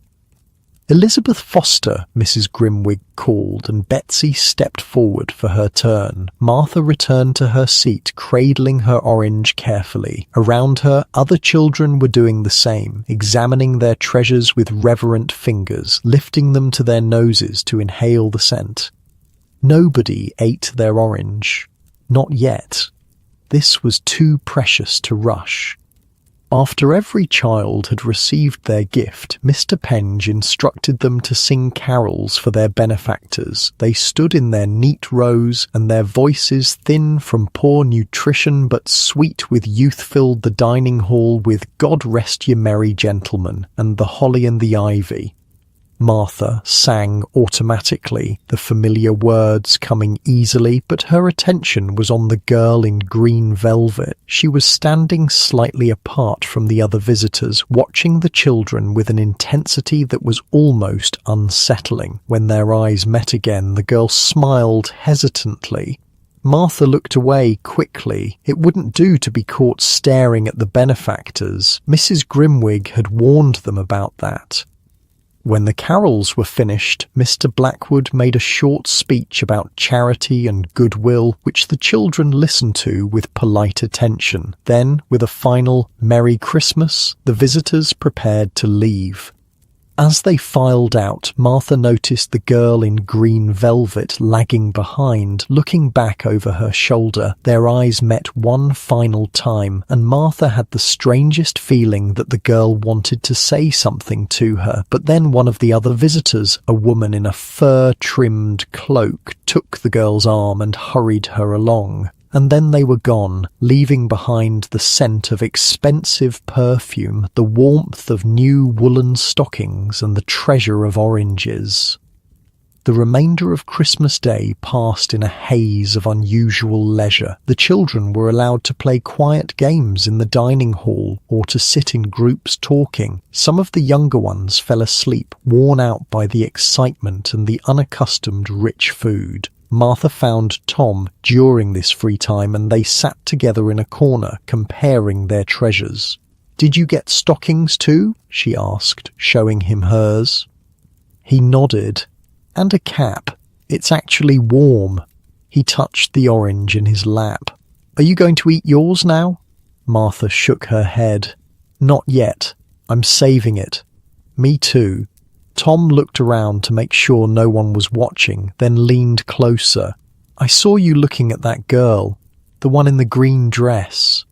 S1: "Elizabeth Foster," Mrs. Grimwig called, and Betsy stepped forward for her turn. Martha returned to her seat, cradling her orange carefully. Around her, other children were doing the same, examining their treasures with reverent fingers, lifting them to their noses to inhale the scent. Nobody ate their orange. Not yet. This was too precious to rush. After every child had received their gift, Mr. Penge instructed them to sing carols for their benefactors. They stood in their neat rows, and their voices, thin from poor nutrition but sweet with youth, filled the dining hall with "God rest ye merry gentlemen" and "The Holly and the Ivy." Martha sang automatically, the familiar words coming easily, but her attention was on the girl in green velvet. She was standing slightly apart from the other visitors, watching the children with an intensity that was almost unsettling. When their eyes met again, the girl smiled hesitantly. Martha looked away quickly. It wouldn't do to be caught staring at the benefactors. Mrs. Grimwig had warned them about that. When the carols were finished, Mr. Blackwood made a short speech about charity and goodwill, which the children listened to with polite attention. Then, with a final "Merry Christmas," the visitors prepared to leave. As they filed out, Martha noticed the girl in green velvet lagging behind, looking back over her shoulder. Their eyes met one final time, and Martha had the strangest feeling that the girl wanted to say something to her. But then one of the other visitors, a woman in a fur-trimmed cloak, took the girl's arm and hurried her along. And then they were gone, leaving behind the scent of expensive perfume, the warmth of new woolen stockings, and the treasure of oranges. The remainder of Christmas Day passed in a haze of unusual leisure. The children were allowed to play quiet games in the dining hall, or to sit in groups talking. Some of the younger ones fell asleep, worn out by the excitement and the unaccustomed rich food. Martha found Tom during this free time, and they sat together in a corner, comparing their treasures. "Did you get stockings too?" she asked, showing him hers. He nodded. And a cap. It's actually warm. He touched the orange in his lap. Are you going to eat yours now? Martha shook her head. Not yet. I'm saving it. Me too. Tom looked around to make sure no one was watching, then leaned closer. I saw you looking at that girl, the one in the green dress.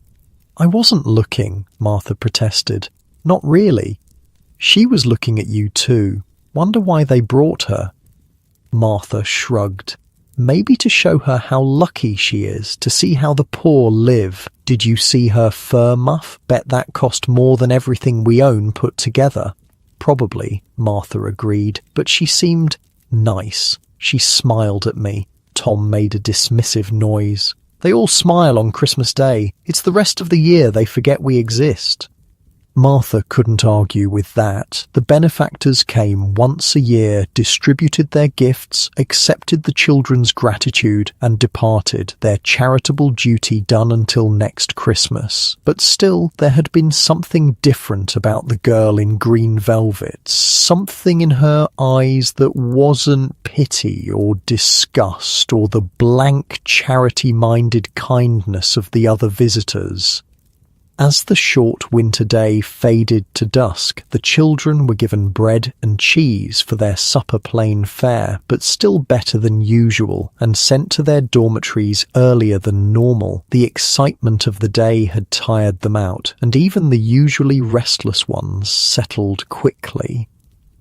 S1: I wasn't looking, Martha protested. Not really. She was looking at you too. Wonder why they brought her. Martha shrugged. Maybe to show her how lucky she is, to see how the poor live. Did you see her fur muff? Bet that cost more than everything we own put together. Probably, Martha agreed, but she seemed nice. She smiled at me. Tom made a dismissive noise. They all smile on Christmas Day. It's the rest of the year they forget we exist. Martha couldn't argue with that. The benefactors came once a year, distributed their gifts, accepted the children's gratitude, and departed, their charitable duty done until next Christmas. But still, there had been something different about the girl in green velvet, something in her eyes that wasn't pity or disgust or the blank charity-minded kindness of the other visitors. As the short winter day faded to dusk, the children were given bread and cheese for their supper plain fare, but still better than usual, and sent to their dormitories earlier than normal. The excitement of the day had tired them out, and even the usually restless ones settled quickly.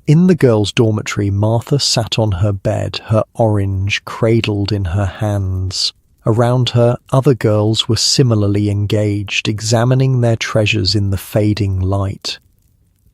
S1: In the girls' dormitory, Martha sat on her bed, her orange cradled in her hands. Around her, other girls were similarly engaged, examining their treasures in the fading light.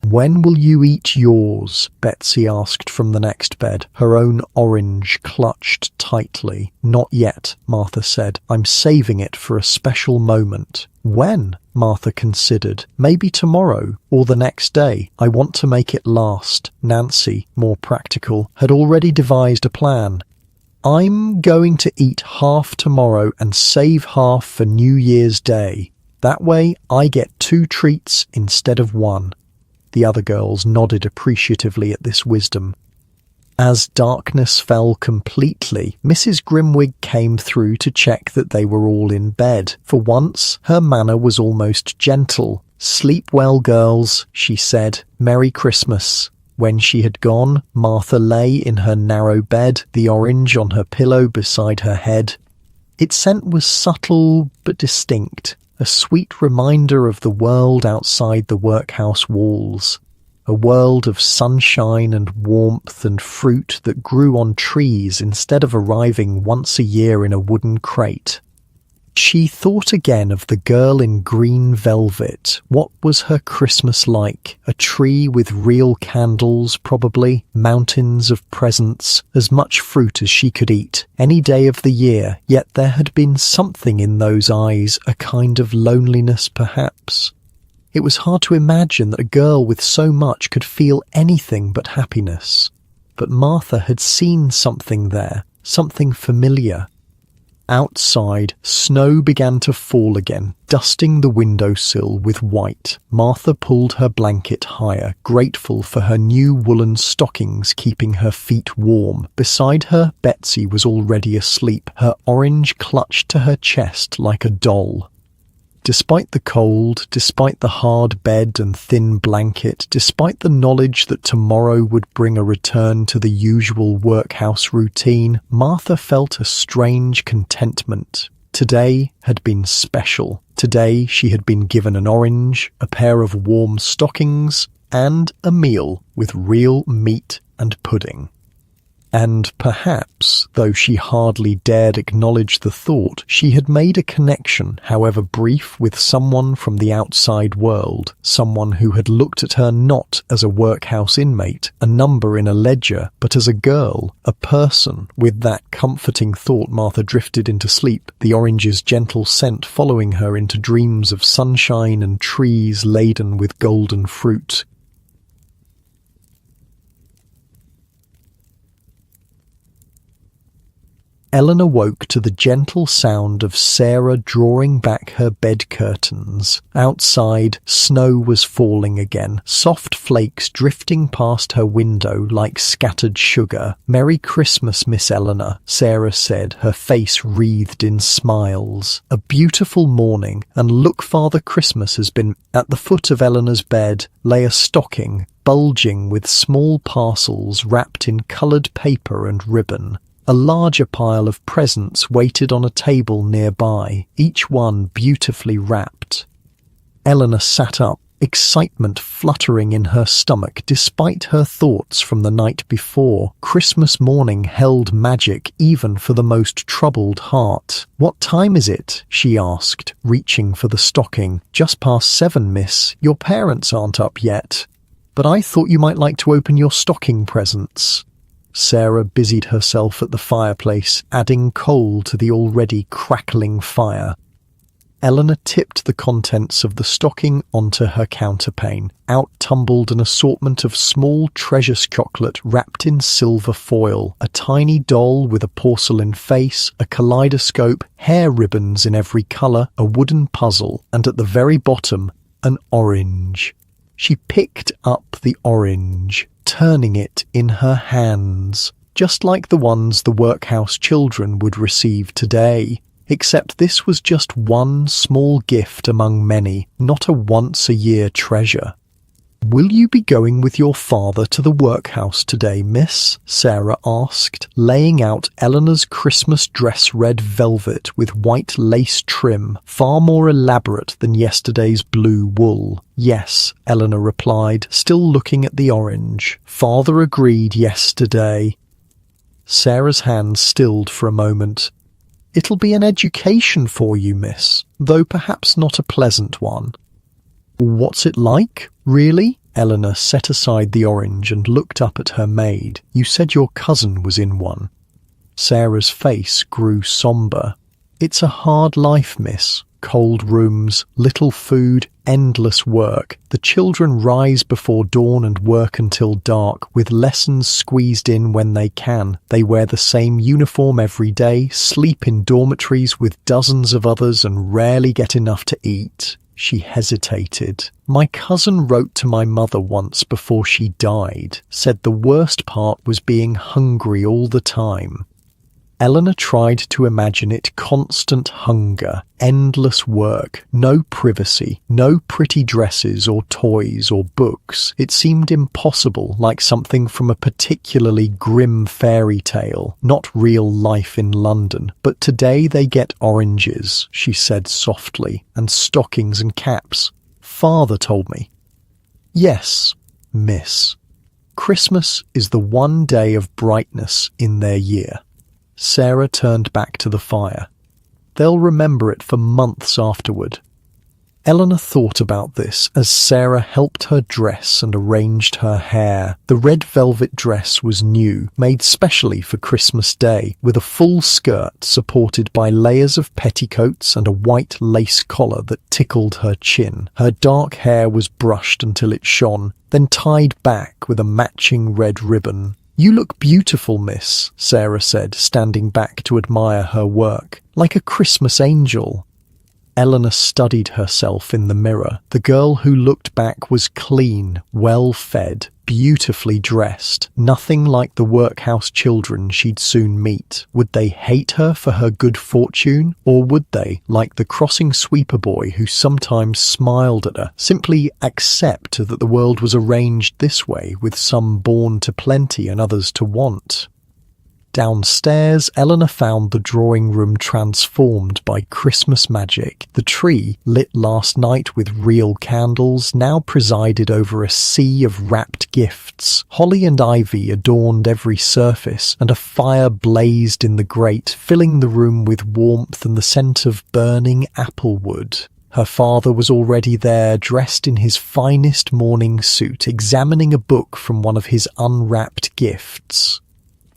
S1: "When will you eat yours?" Betsy asked from the next bed, her own orange clutched tightly. "Not yet," Martha said. "I'm saving it for a special moment." "When?" Martha considered. "Maybe tomorrow, or the next day. I want to make it last." Nancy, more practical, had already devised a plan. "I'm going to eat half tomorrow and save half for New Year's Day. That way I get 2 treats instead of 1. The other girls nodded appreciatively at this wisdom. As darkness fell completely, Mrs. Grimwig came through to check that they were all in bed. For once, her manner was almost gentle. "Sleep well, girls," she said. "Merry Christmas." When she had gone, Martha lay in her narrow bed, the orange on her pillow beside her head. Its scent was subtle but distinct, a sweet reminder of the world outside the workhouse walls, a world of sunshine and warmth and fruit that grew on trees instead of arriving once a year in a wooden crate. She thought again of the girl in green velvet. What was her Christmas like? A tree with real candles, probably, mountains of presents, as much fruit as she could eat, any day of the year, yet there had been something in those eyes, a kind of loneliness perhaps. It was hard to imagine that a girl with so much could feel anything but happiness. But Martha had seen something there, something familiar. Outside, snow began to fall again, dusting the windowsill with white. Martha pulled her blanket higher, grateful for her new woolen stockings keeping her feet warm. Beside her, Betsy was already asleep, her orange clutched to her chest like a doll. Despite the cold, despite the hard bed and thin blanket, despite the knowledge that tomorrow would bring a return to the usual workhouse routine, Martha felt a strange contentment. Today had been special. Today she had been given an orange, a pair of warm stockings, and a meal with real meat and pudding. And perhaps, though she hardly dared acknowledge the thought, she had made a connection, however brief, with someone from the outside world, someone who had looked at her not as a workhouse inmate, a number in a ledger, but as a girl, a person. With that comforting thought, Martha drifted into sleep, the orange's gentle scent following her into dreams of sunshine and trees laden with golden fruit. Eleanor woke to the gentle sound of Sarah drawing back her bed curtains. Outside, snow was falling again, soft flakes drifting past her window like scattered sugar. "Merry Christmas, Miss Eleanor," Sarah said, her face wreathed in smiles. "A beautiful morning, and look, Father Christmas has been..." At the foot of Eleanor's bed lay a stocking, bulging with small parcels wrapped in coloured paper and ribbon. A larger pile of presents waited on a table nearby, each one beautifully wrapped. Eleanor sat up, excitement fluttering in her stomach despite her thoughts from the night before. Christmas morning held magic even for the most troubled heart. "What time is it?" she asked, reaching for the stocking. "Just past 7, miss. Your parents aren't up yet." "But I thought you might like to open your stocking presents." Sarah busied herself at the fireplace, adding coal to the already crackling fire. Eleanor tipped the contents of the stocking onto her counterpane. Out tumbled an assortment of small treasures chocolate wrapped in silver foil, a tiny doll with a porcelain face, a kaleidoscope, hair ribbons in every colour, a wooden puzzle, and at the very bottom, an orange. She picked up the orange, turning it in her hands, just like the ones the workhouse children would receive today. Except this was just one small gift among many, not a once-a-year treasure. "Will you be going with your father to the workhouse today, miss?" Sarah asked, laying out Eleanor's Christmas dress red velvet with white lace trim, far more elaborate than yesterday's blue wool. "Yes," Eleanor replied, still looking at the orange. "Father agreed yesterday." Sarah's hand stilled for a moment. "It'll be an education for you, miss, though perhaps not a pleasant one." "What's it like, really?" Eleanor set aside the orange and looked up at her maid. "You said your cousin was in one." Sarah's face grew sombre. "It's a hard life, miss. Cold rooms, little food, endless work. The children rise before dawn and work until dark, with lessons squeezed in when they can. They wear the same uniform every day, sleep in dormitories with dozens of others, and rarely get enough to eat." She hesitated. "My cousin wrote to my mother once before she died, said the worst part was being hungry all the time." Eleanor tried to imagine it: constant hunger, endless work, no privacy, no pretty dresses or toys or books. It seemed impossible, like something from a particularly grim fairy tale, not real life in London. "But today they get oranges," she said softly, "and stockings and caps. Father told me." "Yes, miss. Christmas is the one day of brightness in their year." Sarah turned back to the fire. "They'll remember it for months afterward." Eleanor thought about this as Sarah helped her dress and arranged her hair. The red velvet dress was new, made specially for Christmas Day, with a full skirt supported by layers of petticoats and a white lace collar that tickled her chin. Her dark hair was brushed until it shone, then tied back with a matching red ribbon. "You look beautiful, miss," Sarah said, standing back to admire her work. "Like a Christmas angel." Eleanor studied herself in the mirror. The girl who looked back was clean, well-fed, beautifully dressed, nothing like the workhouse children she'd soon meet. Would they hate her for her good fortune, or would they, like the crossing sweeper boy who sometimes smiled at her, simply accept that the world was arranged this way, with some born to plenty and others to want? Downstairs, Eleanor found the drawing room transformed by Christmas magic. The tree, lit last night with real candles, now presided over a sea of wrapped gifts. Holly and ivy adorned every surface, and a fire blazed in the grate, filling the room with warmth and the scent of burning applewood. Her father was already there, dressed in his finest morning suit, examining a book from one of his unwrapped gifts.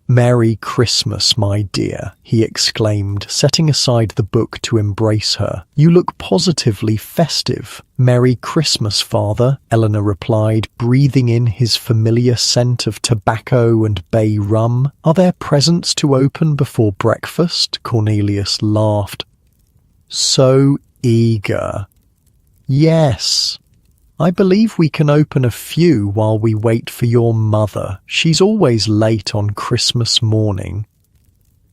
S1: "Merry Christmas, my dear," he exclaimed, setting aside the book to embrace her. "You look positively festive." "Merry Christmas, Father," Eleanor replied, breathing in his familiar scent of tobacco and bay rum. "Are there presents to open before breakfast?" Cornelius laughed. So eager. "Yes. I believe we can open a few while we wait for your mother. She's always late on Christmas morning."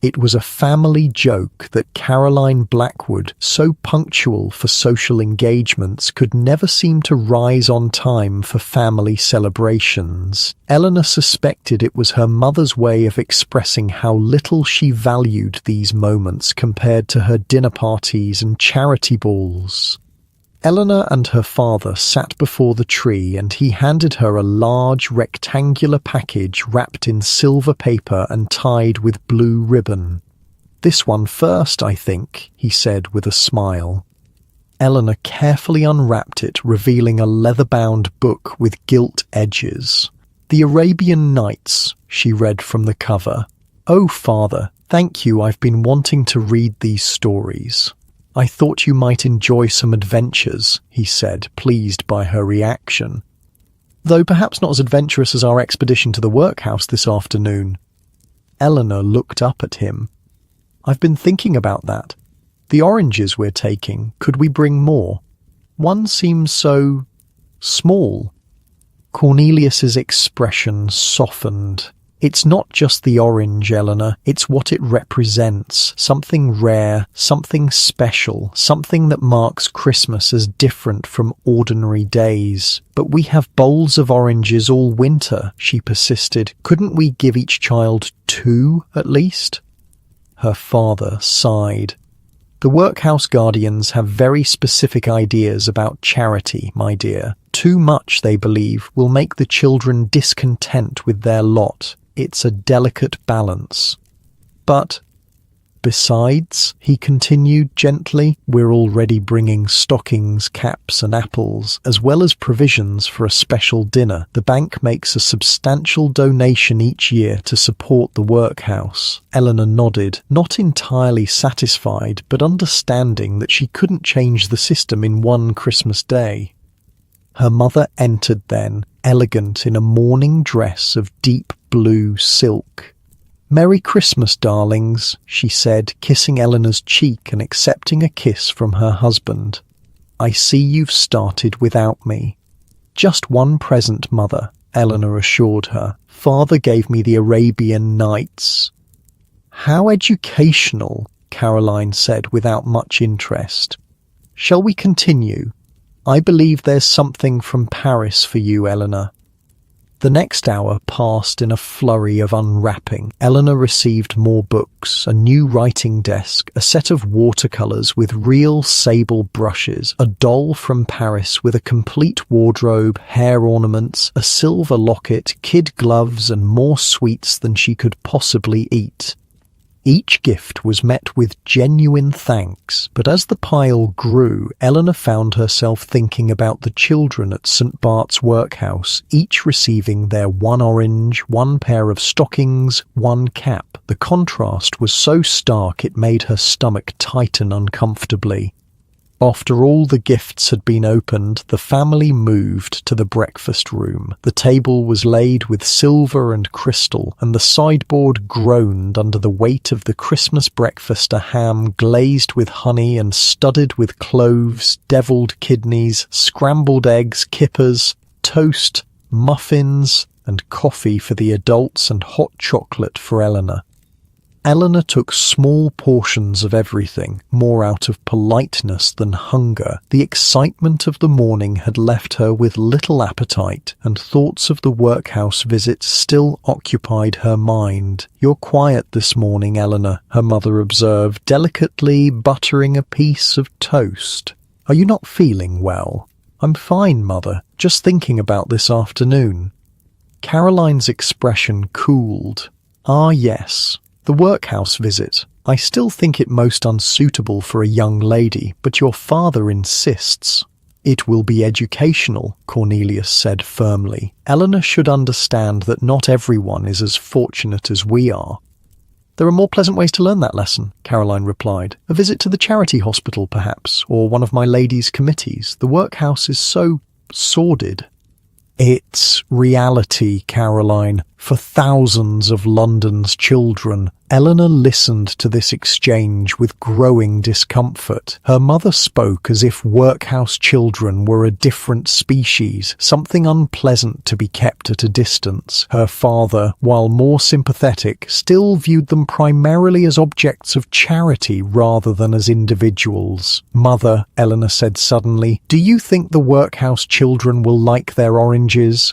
S1: It was a family joke that Caroline Blackwood, so punctual for social engagements, could never seem to rise on time for family celebrations. Eleanor suspected it was her mother's way of expressing how little she valued these moments compared to her dinner parties and charity balls. Eleanor and her father sat before the tree, and he handed her a large rectangular package wrapped in silver paper and tied with blue ribbon. "This one first, I think," he said with a smile. Eleanor carefully unwrapped it, revealing a leather-bound book with gilt edges. "The Arabian Nights," she read from the cover. "Oh, Father, thank you. I've been wanting to read these stories." "I thought you might enjoy some adventures," he said, pleased by her reaction. "Though perhaps not as adventurous as our expedition to the workhouse this afternoon." Eleanor looked up at him. "I've been thinking about that. The oranges we're taking, could we bring more? One seems so small." Cornelius's expression softened. "It's not just the orange, Eleanor. It's what it represents. Something rare, something special, something that marks Christmas as different from ordinary days." "But we have bowls of oranges all winter," she persisted. "Couldn't we give each child 2 at least?" Her father sighed. "The workhouse guardians have very specific ideas about charity, my dear. Too much, they believe, will make the children discontent with their lot. It's a delicate balance. But besides," he continued gently, "we're already bringing stockings, caps and apples, as well as provisions for a special dinner. The bank makes a substantial donation each year to support the workhouse." Eleanor nodded, not entirely satisfied, but understanding that she couldn't change the system in one Christmas day. Her mother entered then, elegant in a morning dress of deep blue silk. "Merry Christmas, darlings," she said, kissing Eleanor's cheek and accepting a kiss from her husband. "I see you've started without me." "Just one present, Mother," Eleanor assured her. "Father gave me the Arabian Nights." "How educational," Caroline said without much interest. "Shall we continue? I believe there's something from Paris for you, Eleanor." The next hour passed in a flurry of unwrapping. Eleanor received more books, a new writing desk, a set of watercolours with real sable brushes, a doll from Paris with a complete wardrobe, hair ornaments, a silver locket, kid gloves, and more sweets than she could possibly eat. Each gift was met with genuine thanks, but as the pile grew, Eleanor found herself thinking about the children at St. Bart's workhouse, each receiving their 1 orange, 1 pair of stockings, 1 cap. The contrast was so stark it made her stomach tighten uncomfortably. After all the gifts had been opened, the family moved to the breakfast room. The table was laid with silver and crystal, and the sideboard groaned under the weight of the Christmas breakfast, a ham glazed with honey and studded with cloves, deviled kidneys, scrambled eggs, kippers, toast, muffins, and coffee for the adults and hot chocolate for Eleanor. Eleanor took small portions of everything, more out of politeness than hunger. The excitement of the morning had left her with little appetite, and thoughts of the workhouse visit still occupied her mind. "You're quiet this morning, Eleanor," her mother observed, delicately buttering a piece of toast. "Are you not feeling well?" "I'm fine, Mother, just thinking about this afternoon." Caroline's expression cooled. "Ah, yes. The workhouse visit. I still think it most unsuitable for a young lady, but your father insists." It will be educational, Cornelius said firmly. Eleanor should understand that not everyone is as fortunate as we are. There are more pleasant ways to learn that lesson, Caroline replied. A visit to the charity hospital, perhaps, or one of my ladies' committees. The workhouse is so sordid. It's reality, Caroline, for thousands of London's children. Eleanor listened to this exchange with growing discomfort. Her mother spoke as if workhouse children were a different species, something unpleasant to be kept at a distance. Her father, while more sympathetic, still viewed them primarily as objects of charity rather than as individuals. Mother, Eleanor said suddenly, do you think the workhouse children will like their oranges?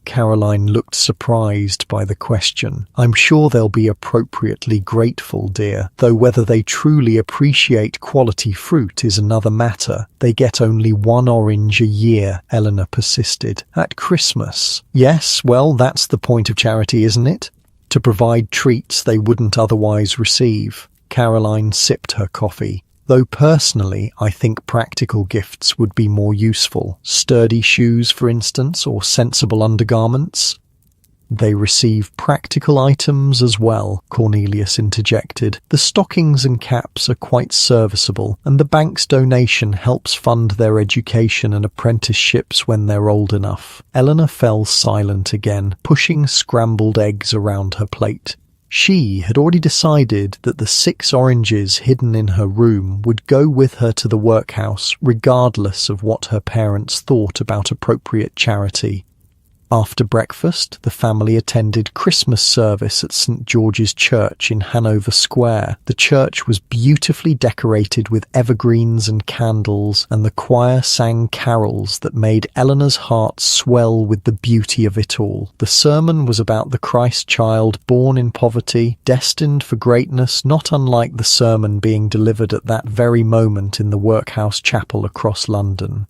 S1: Caroline looked surprised by the question. I'm sure they'll be appropriately grateful, dear, though whether they truly appreciate quality fruit is another matter. They get only one orange a year, Eleanor persisted. At Christmas. Yes, well, that's the point of charity, isn't it? To provide treats they wouldn't otherwise receive. Caroline sipped her coffee. Though personally, I think practical gifts would be more useful. Sturdy shoes, for instance, or sensible undergarments. They receive practical items as well, Cornelius interjected. The stockings and caps are quite serviceable, and the bank's donation helps fund their education and apprenticeships when they're old enough. Eleanor fell silent again, pushing scrambled eggs around her plate. She had already decided that the 6 oranges hidden in her room would go with her to the workhouse regardless of what her parents thought about appropriate charity. After breakfast, the family attended Christmas service at St. George's Church in Hanover Square. The church was beautifully decorated with evergreens and candles, and the choir sang carols that made Eleanor's heart swell with the beauty of it all. The sermon was about the Christ child born in poverty, destined for greatness, not unlike the sermon being delivered at that very moment in the workhouse chapel across London.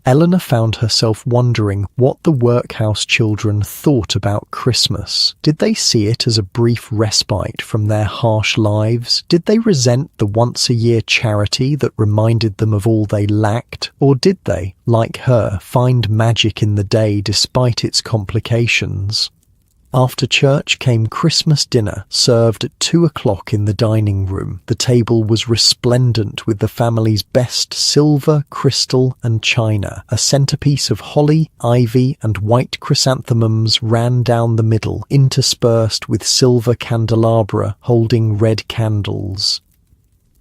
S1: Eleanor found herself wondering what the workhouse children thought about Christmas. Did they see it as a brief respite from their harsh lives? Did they resent the once-a-year charity that reminded them of all they lacked? Or did they, like her, find magic in the day despite its complications? After church came Christmas dinner, served at 2:00 in the dining room. The table was resplendent with the family's best silver, crystal, and china. A centerpiece of holly, ivy, and white chrysanthemums ran down the middle, interspersed with silver candelabra holding red candles.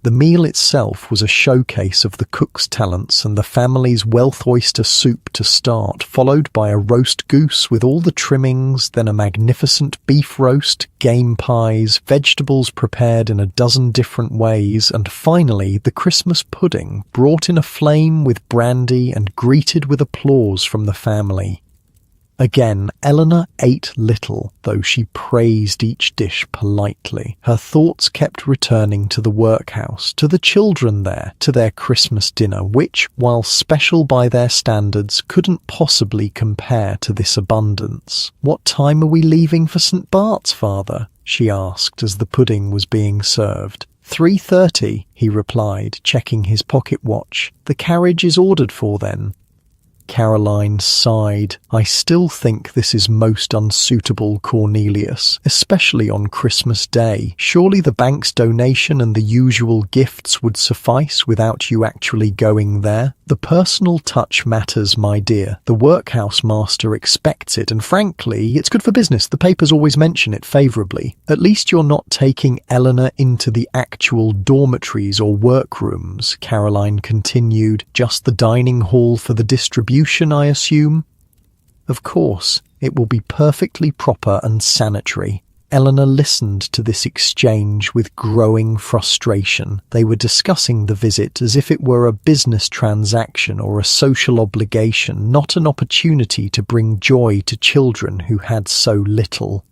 S1: The meal itself was a showcase of the cook's talents and the family's Wealth oyster soup to start, followed by a roast goose with all the trimmings, then a magnificent beef roast, game pies, vegetables prepared in a dozen different ways, and finally the Christmas pudding, brought in a flame with brandy and greeted with applause from the family. Again, Eleanor ate little, though she praised each dish politely. Her thoughts kept returning to the workhouse, to the children there, to their Christmas dinner, which, while special by their standards, couldn't possibly compare to this abundance. "What time are we leaving for St. Bart's, Father?" she asked as the pudding was being served. 3:30, he replied, checking his pocket watch. "The carriage is ordered for then." Caroline sighed. "I still think this is most unsuitable, Cornelius, especially on Christmas Day. Surely the bank's donation and the usual gifts would suffice without you actually going there. The personal touch matters, my dear. The workhouse master expects it, and frankly, it's good for business. The papers always mention it favourably. At least you're not taking Eleanor into the actual dormitories or workrooms," Caroline continued. "Just the dining hall for the distribution, I assume?" "Of course, it will be perfectly proper and sanitary." Eleanor listened to this exchange with growing frustration. They were discussing the visit as if it were a business transaction or a social obligation, not an opportunity to bring joy to children who had so little.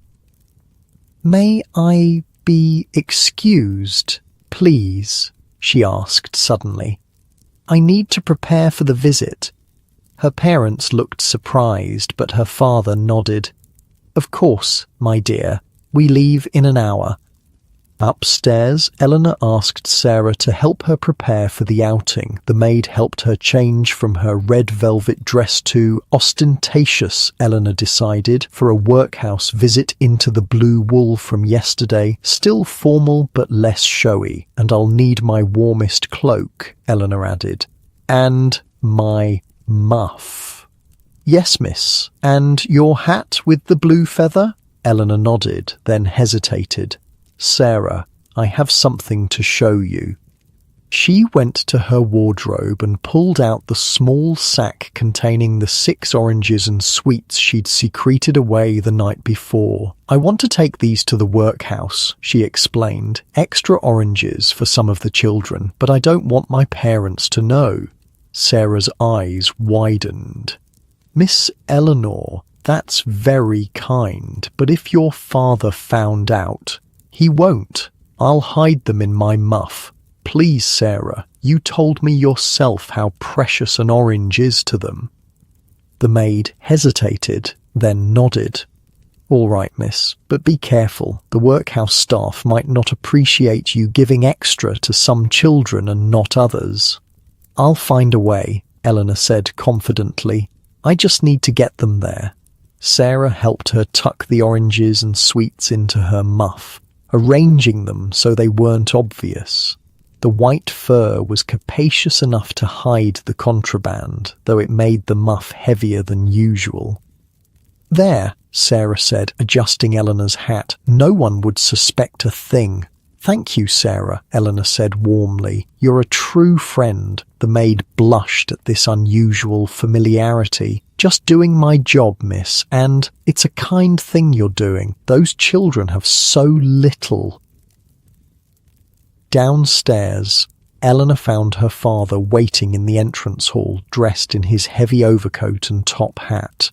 S1: "May I be excused, please?" she asked suddenly. "I need to prepare for the visit." Her parents looked surprised, but her father nodded. "Of course, my dear. We leave in an hour." Upstairs, Eleanor asked Sarah to help her prepare for the outing. The maid helped her change from her red velvet dress to ostentatious, Eleanor decided, for a workhouse visit into the blue wool from yesterday, still formal but less showy. And I'll need my warmest cloak, Eleanor added. And my muff. Yes, miss. And your hat with the blue feather? Eleanor nodded, then hesitated. Sarah, I have something to show you. She went to her wardrobe and pulled out the small sack containing the 6 oranges and sweets she'd secreted away the night before. I want to take these to the workhouse, she explained. Extra oranges for some of the children, but I don't want my parents to know. Sarah's eyes widened. Miss Eleanor, that's very kind, but if your father found out, he won't. I'll hide them in my muff. Please, Sarah, you told me yourself how precious an orange is to them. The maid hesitated, then nodded. All right, miss, but be careful. The workhouse staff might not appreciate you giving extra to some children and not others. I'll find a way, Eleanor said confidently. I just need to get them there. Sarah helped her tuck the oranges and sweets into her muff, arranging them so they weren't obvious. The white fur was capacious enough to hide the contraband, though it made the muff heavier than usual. There, Sarah said, adjusting Eleanor's hat. No one would suspect a thing. Thank you, Sarah, Eleanor said warmly. You're a true friend. The maid blushed at this unusual familiarity. Just doing my job, miss, and it's a kind thing you're doing. Those children have so little. Downstairs, Eleanor found her father waiting in the entrance hall, dressed in his heavy overcoat and top hat.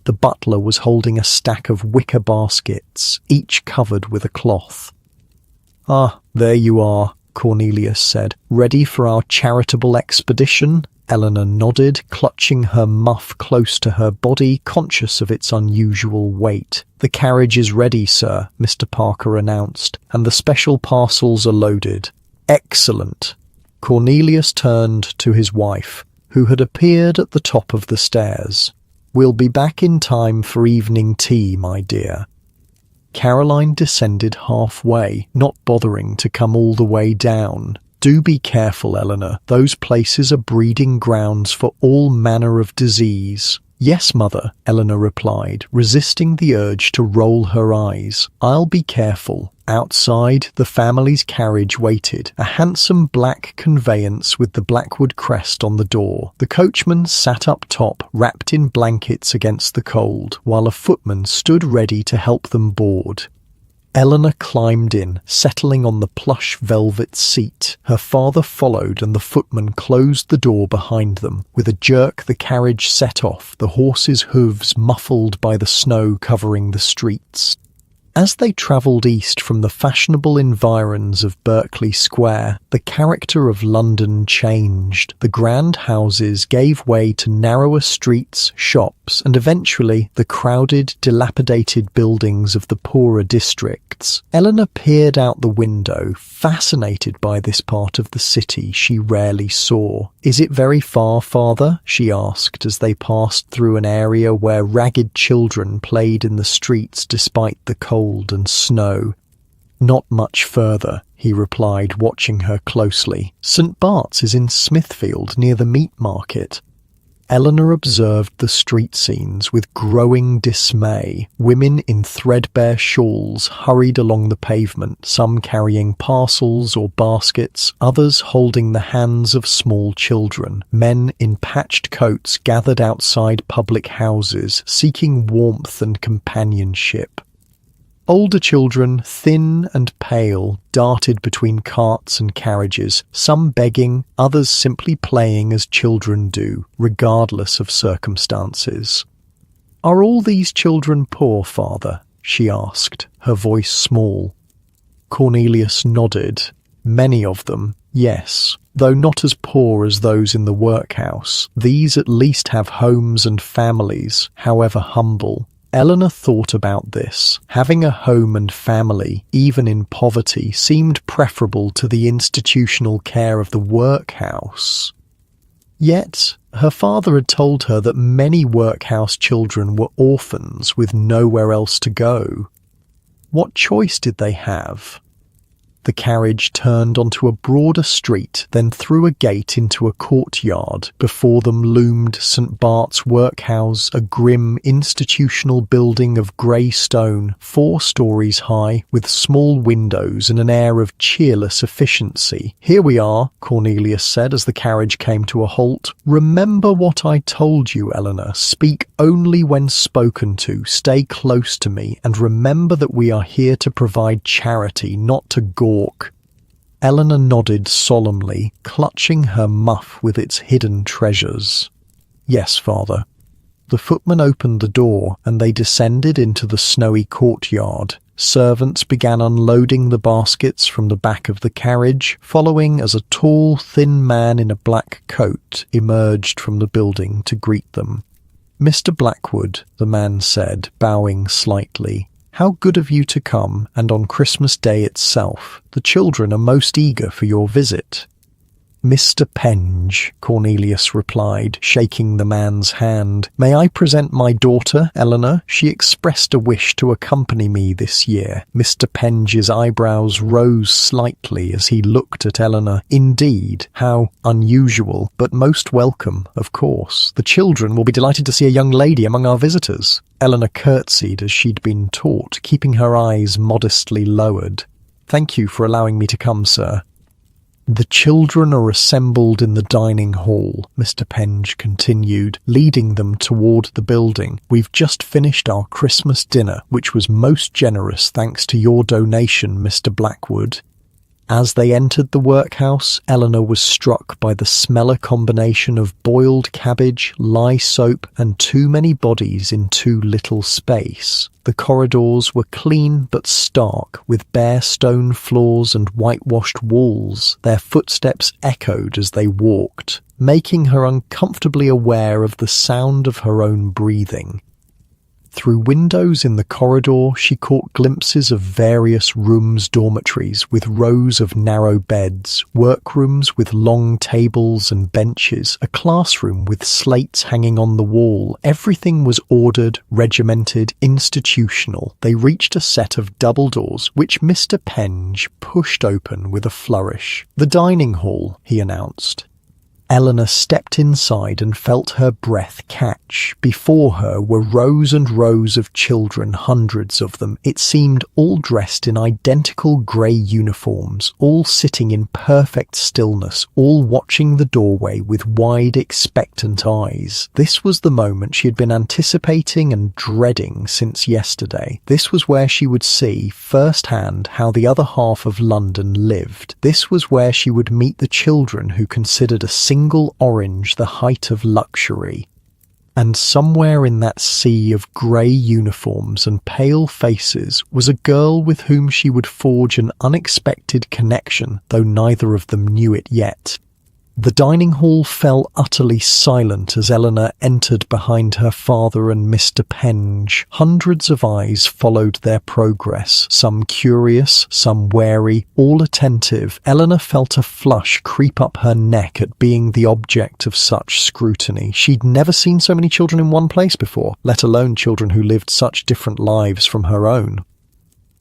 S1: The butler was holding a stack of wicker baskets, each covered with a cloth. Ah, there you are, Cornelius said. Ready for our charitable expedition? Eleanor nodded, clutching her muff close to her body, conscious of its unusual weight. The carriage is ready, sir, Mr. Parker announced, and the special parcels are loaded. Excellent. Cornelius turned to his wife, who had appeared at the top of the stairs. We'll be back in time for evening tea, my dear. Caroline descended halfway, not bothering to come all the way down. Do be careful, Eleanor. Those places are breeding grounds for all manner of disease. Yes, mother, Eleanor replied, resisting the urge to roll her eyes. I'll be careful. Outside, the family's carriage waited, a handsome black conveyance with the Blackwood crest on the door. The coachman sat up top, wrapped in blankets against the cold, while a footman stood ready to help them board. Eleanor climbed in, settling on the plush velvet seat. Her father followed and the footman closed the door behind them. With a jerk, the carriage set off, the horses' hooves muffled by the snow covering the streets. As they travelled east from the fashionable environs of Berkeley Square, the character of London changed. The grand houses gave way to narrower streets, shops, and eventually the crowded, dilapidated buildings of the poorer districts. Eleanor peered out the window, fascinated by this part of the city she rarely saw. Is it very far, father? She asked as they passed through an area where ragged children played in the streets despite the cold and snow. Not much further, he replied, watching her closely. St. Bart's is in Smithfield, near the meat market. Eleanor observed the street scenes with growing dismay. Women in threadbare shawls hurried along the pavement, some carrying parcels or baskets, others holding the hands of small children. Men in patched coats gathered outside public houses, seeking warmth and companionship. Older children, thin and pale, darted between carts and carriages, some begging, others simply playing as children do, regardless of circumstances. Are all these children poor, father? She asked, her voice small. Cornelius nodded. Many of them, yes, though not as poor as those in the workhouse. These at least have homes and families, however humble. Eleanor thought about this. Having a home and family, even in poverty, seemed preferable to the institutional care of the workhouse. Yet, her father had told her that many workhouse children were orphans with nowhere else to go. What choice did they have? The carriage turned onto a broader street, then through a gate into a courtyard. Before them loomed St. Bart's Workhouse, a grim institutional building of grey stone, 4 stories high, with small windows and an air of cheerless efficiency. "Here we are," Cornelius said as the carriage came to a halt. "Remember what I told you, Eleanor. Speak only when spoken to, stay close to me, and remember that we are here to provide charity, not to gawk." Eleanor nodded solemnly, clutching her muff with its hidden treasures. "Yes, father." The footman opened the door, and they descended into the snowy courtyard. Servants began unloading the baskets from the back of the carriage, following as a tall, thin man in a black coat emerged from the building to greet them. "Mr. Blackwood," the man said, bowing slightly. "How good of you to come, and on Christmas Day itself. The children are most eager for your visit." "Mr. Penge," Cornelius replied, shaking the man's hand. "May I present my daughter, Eleanor? She expressed a wish to accompany me this year." Mr. Penge's eyebrows rose slightly as he looked at Eleanor. "Indeed, how unusual, but most welcome, of course. The children will be delighted to see a young lady among our visitors." Eleanor curtsied as she'd been taught, keeping her eyes modestly lowered. "Thank you for allowing me to come, sir." "The children are assembled in the dining hall," Mr. Penge continued, leading them toward the building. "We've just finished our Christmas dinner, which was most generous thanks to your donation, Mr. Blackwood." As they entered the workhouse, Eleanor was struck by the smeller combination of boiled cabbage, lye soap, and too many bodies in too little space. The corridors were clean but stark, with bare stone floors and whitewashed walls. Their footsteps echoed as they walked, making her uncomfortably aware of the sound of her own breathing. Through windows in the corridor, she caught glimpses of various rooms, dormitories with rows of narrow beds, workrooms with long tables and benches, a classroom with slates hanging on the wall. Everything was ordered, regimented, institutional. They reached a set of double doors, which Mr. Penge pushed open with a flourish. "The dining hall," he announced. Eleanor stepped inside and felt her breath catch. Before her were rows and rows of children, hundreds of them. It seemed all dressed in identical grey uniforms, all sitting in perfect stillness, all watching the doorway with wide, expectant eyes. This was the moment she had been anticipating and dreading since yesterday. This was where she would see firsthand how the other half of London lived. This was where she would meet the children who considered a single orange the height of luxury. And somewhere in that sea of grey uniforms and pale faces was a girl with whom she would forge an unexpected connection, though neither of them knew it yet. The dining hall fell utterly silent as Eleanor entered behind her father and Mr. Penge. Hundreds of eyes followed their progress, some curious, some wary, all attentive. Eleanor felt a flush creep up her neck at being the object of such scrutiny. She'd never seen so many children in one place before, let alone children who lived such different lives from her own.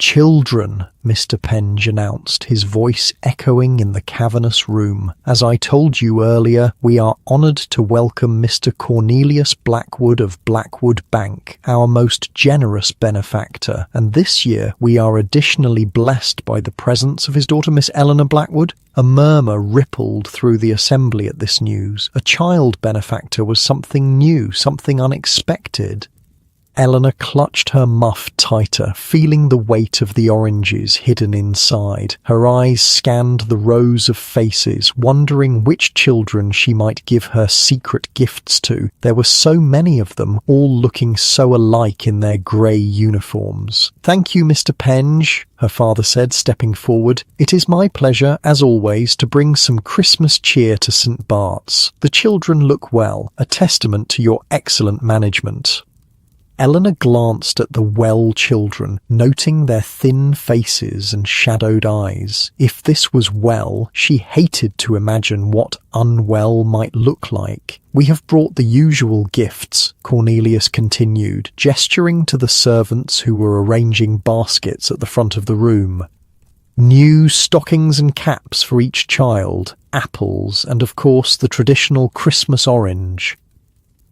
S1: "Children," Mr. Penge announced, his voice echoing in the cavernous room. "As I told you earlier, we are honoured to welcome Mr. Cornelius Blackwood of Blackwood Bank, our most generous benefactor, and this year we are additionally blessed by the presence of his daughter Miss Eleanor Blackwood." A murmur rippled through the assembly at this news. A child benefactor was something new, something unexpected. Eleanor clutched her muff tighter, feeling the weight of the oranges hidden inside. Her eyes scanned the rows of faces, wondering which children she might give her secret gifts to. There were so many of them, all looking so alike in their grey uniforms. "Thank you, Mr. Penge," her father said, stepping forward. "It is my pleasure, as always, to bring some Christmas cheer to St. Bart's. The children look well, a testament to your excellent management." Eleanor glanced at the well children, noting their thin faces and shadowed eyes. If this was well, she hated to imagine what unwell might look like. "We have brought the usual gifts," Cornelius continued, gesturing to the servants who were arranging baskets at the front of the room. "New stockings and caps for each child, apples, and of course the traditional Christmas orange."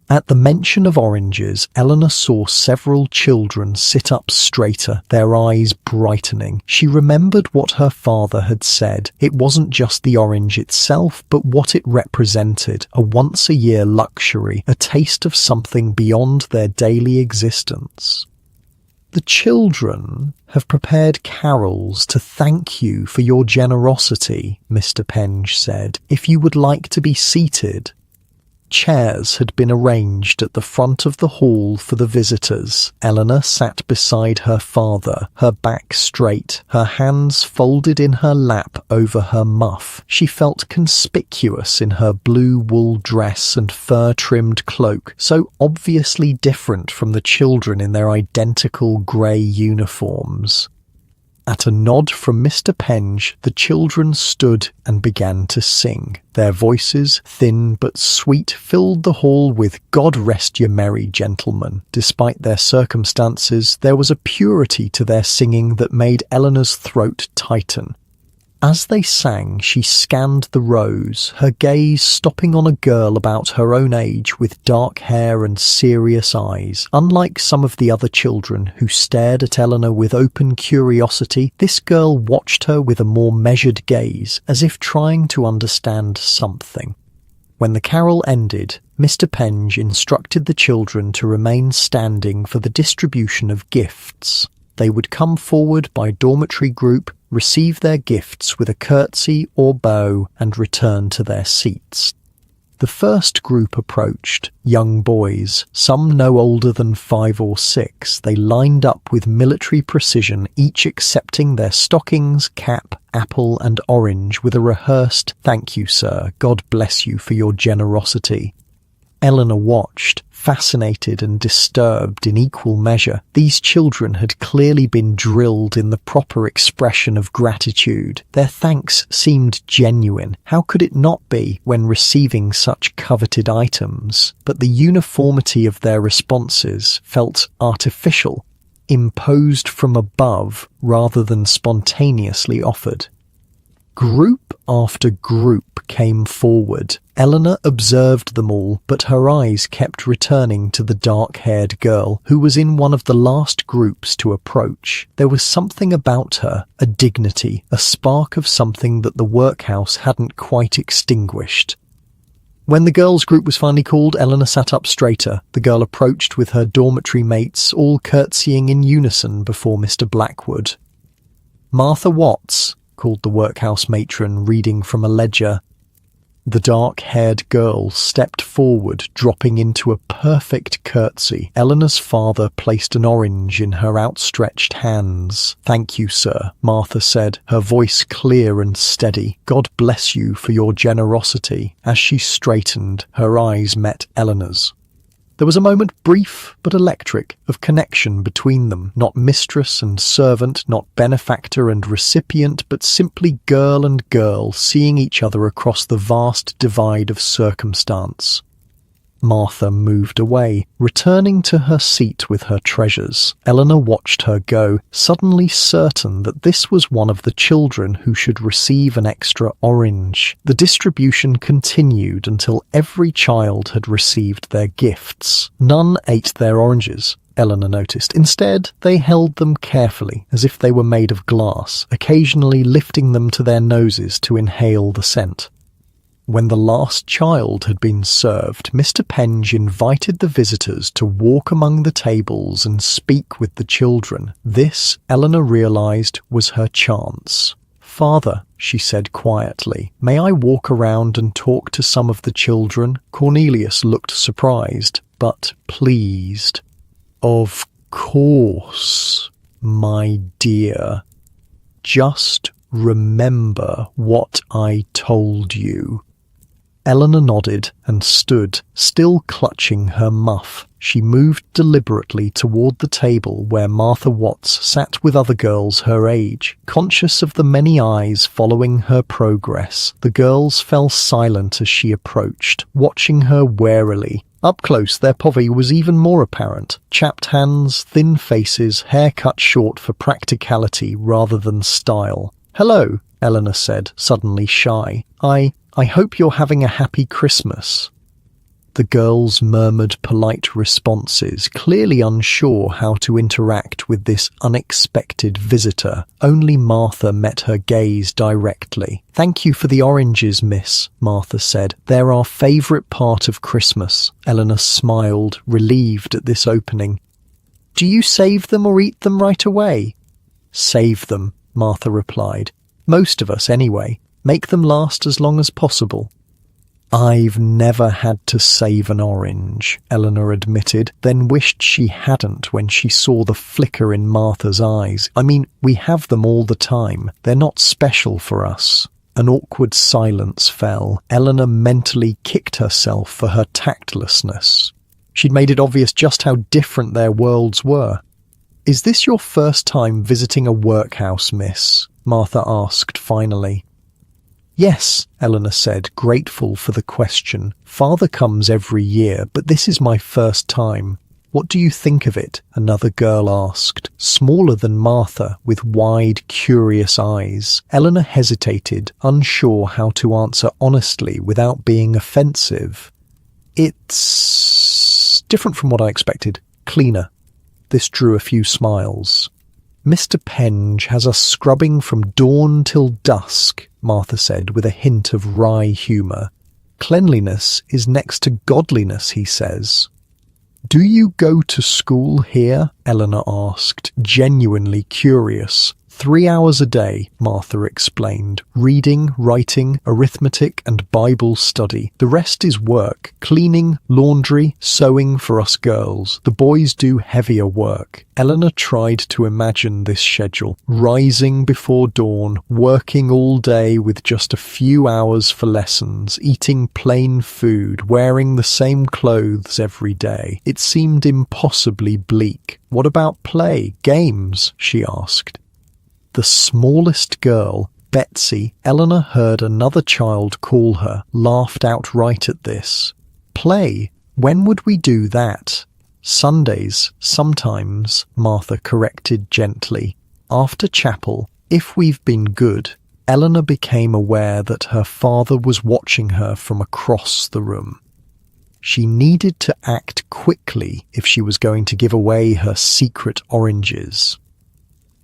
S1: At the mention of oranges, Eleanor saw several children sit up straighter, their eyes brightening. She remembered what her father had said. It wasn't just the orange itself, but what it represented, a once-a-year luxury, a taste of something beyond their daily existence. "The children have prepared carols to thank you for your generosity," Mr. Penge said. "If you would like to be seated." Chairs had been arranged at the front of the hall for the visitors. Eleanor sat beside her father, her back straight, her hands folded in her lap over her muff. She felt conspicuous in her blue wool dress and fur-trimmed cloak, so obviously different from the children in their identical grey uniforms. At a nod from Mr. Penge, the children stood and began to sing. Their voices, thin but sweet, filled the hall with "God rest ye merry gentlemen." Despite their circumstances, there was a purity to their singing that made Eleanor's throat tighten. As they sang, she scanned the rows, her gaze stopping on a girl about her own age with dark hair and serious eyes. Unlike some of the other children who stared at Eleanor with open curiosity, this girl watched her with a more measured gaze, as if trying to understand something. When the carol ended, Mr. Penge instructed the children to remain standing for the distribution of gifts. They would come forward by dormitory group, receive their gifts with a curtsy or bow, and return to their seats. The first group approached, young boys, some no older than 5 or 6. They lined up with military precision, each accepting their stockings, cap, apple, and orange with a rehearsed "Thank you, sir. God bless you for your generosity." Eleanor watched, fascinated and disturbed in equal measure. These children had clearly been drilled in the proper expression of gratitude. Their thanks seemed genuine. How could it not be when receiving such coveted items? But the uniformity of their responses felt artificial, imposed from above rather than spontaneously offered. Group after group came forward. Eleanor observed them all, but her eyes kept returning to the dark-haired girl, who was in one of the last groups to approach. There was something about her, a dignity, a spark of something that the workhouse hadn't quite extinguished. When the girls' group was finally called, Eleanor sat up straighter. The girl approached with her dormitory mates, all curtsying in unison before Mr. Blackwood. "Martha Watts," called the workhouse matron, reading from a ledger. The dark-haired girl stepped forward, dropping into a perfect curtsy. Eleanor's father placed an orange in her outstretched hands. "Thank you, sir," Martha said, her voice clear and steady. "God bless you for your generosity." As she straightened, her eyes met Eleanor's. There was a moment, brief but electric, of connection between them, not mistress and servant, not benefactor and recipient, but simply girl and girl seeing each other across the vast divide of circumstance. Martha moved away, returning to her seat with her treasures. Eleanor watched her go, suddenly certain that this was one of the children who should receive an extra orange. The distribution continued until every child had received their gifts. None ate their oranges, Eleanor noticed. Instead, they held them carefully, as if they were made of glass, occasionally lifting them to their noses to inhale the scent. When the last child had been served, Mr. Penge invited the visitors to walk among the tables and speak with the children. This, Eleanor realized, was her chance. "Father," she said quietly, "may I walk around and talk to some of the children?" Cornelius looked surprised, but pleased. "Of course, my dear. Just remember what I told you." Eleanor nodded and stood, still clutching her muff. She moved deliberately toward the table where Martha Watts sat with other girls her age. Conscious of the many eyes following her progress, the girls fell silent as she approached, watching her warily. Up close, their poverty was even more apparent. Chapped hands, thin faces, hair cut short for practicality rather than style. "Hello," Eleanor said, suddenly shy. I hope you're having a happy Christmas." The girls murmured polite responses, clearly unsure how to interact with this unexpected visitor. Only Martha met her gaze directly. "Thank you for the oranges, miss," Martha said. "They're our favourite part of Christmas." Eleanor smiled, relieved at this opening. "Do you save them or eat them right away?" "Save them," Martha replied. "Most of us, anyway. Make them last as long as possible." "I've never had to save an orange," Eleanor admitted, then wished she hadn't when she saw the flicker in Martha's eyes. "I mean, we have them all the time. They're not special for us." An awkward silence fell. Eleanor mentally kicked herself for her tactlessness. She'd made it obvious just how different their worlds were. "Is this your first time visiting a workhouse, miss?" Martha asked finally. "Yes," Eleanor said, grateful for the question. "Father comes every year, but this is my first time." "What do you think of it?" another girl asked, smaller than Martha, with wide, curious eyes. Eleanor hesitated, unsure how to answer honestly without being offensive. "It's different from what I expected. Cleaner." This drew a few smiles. "Mr. Penge has us scrubbing from dawn till dusk," Martha said with a hint of wry humour. "Cleanliness is next to godliness, he says." "Do you go to school here?" Eleanor asked, genuinely curious. 3 hours a day, Martha explained. Reading, writing, arithmetic and Bible study. The rest is work. Cleaning, laundry, sewing for us girls. The boys do heavier work. Eleanor tried to imagine this schedule. Rising before dawn, working all day with just a few hours for lessons, eating plain food, wearing the same clothes every day. It seemed impossibly bleak. "What about play, games?" she asked. The smallest girl, Betsy, Eleanor heard another child call her, laughed outright at this. "Play? When would we do that?" "Sundays, sometimes," Martha corrected gently. "After chapel, if we've been good." Eleanor became aware that her father was watching her from across the room. She needed to act quickly if she was going to give away her secret oranges.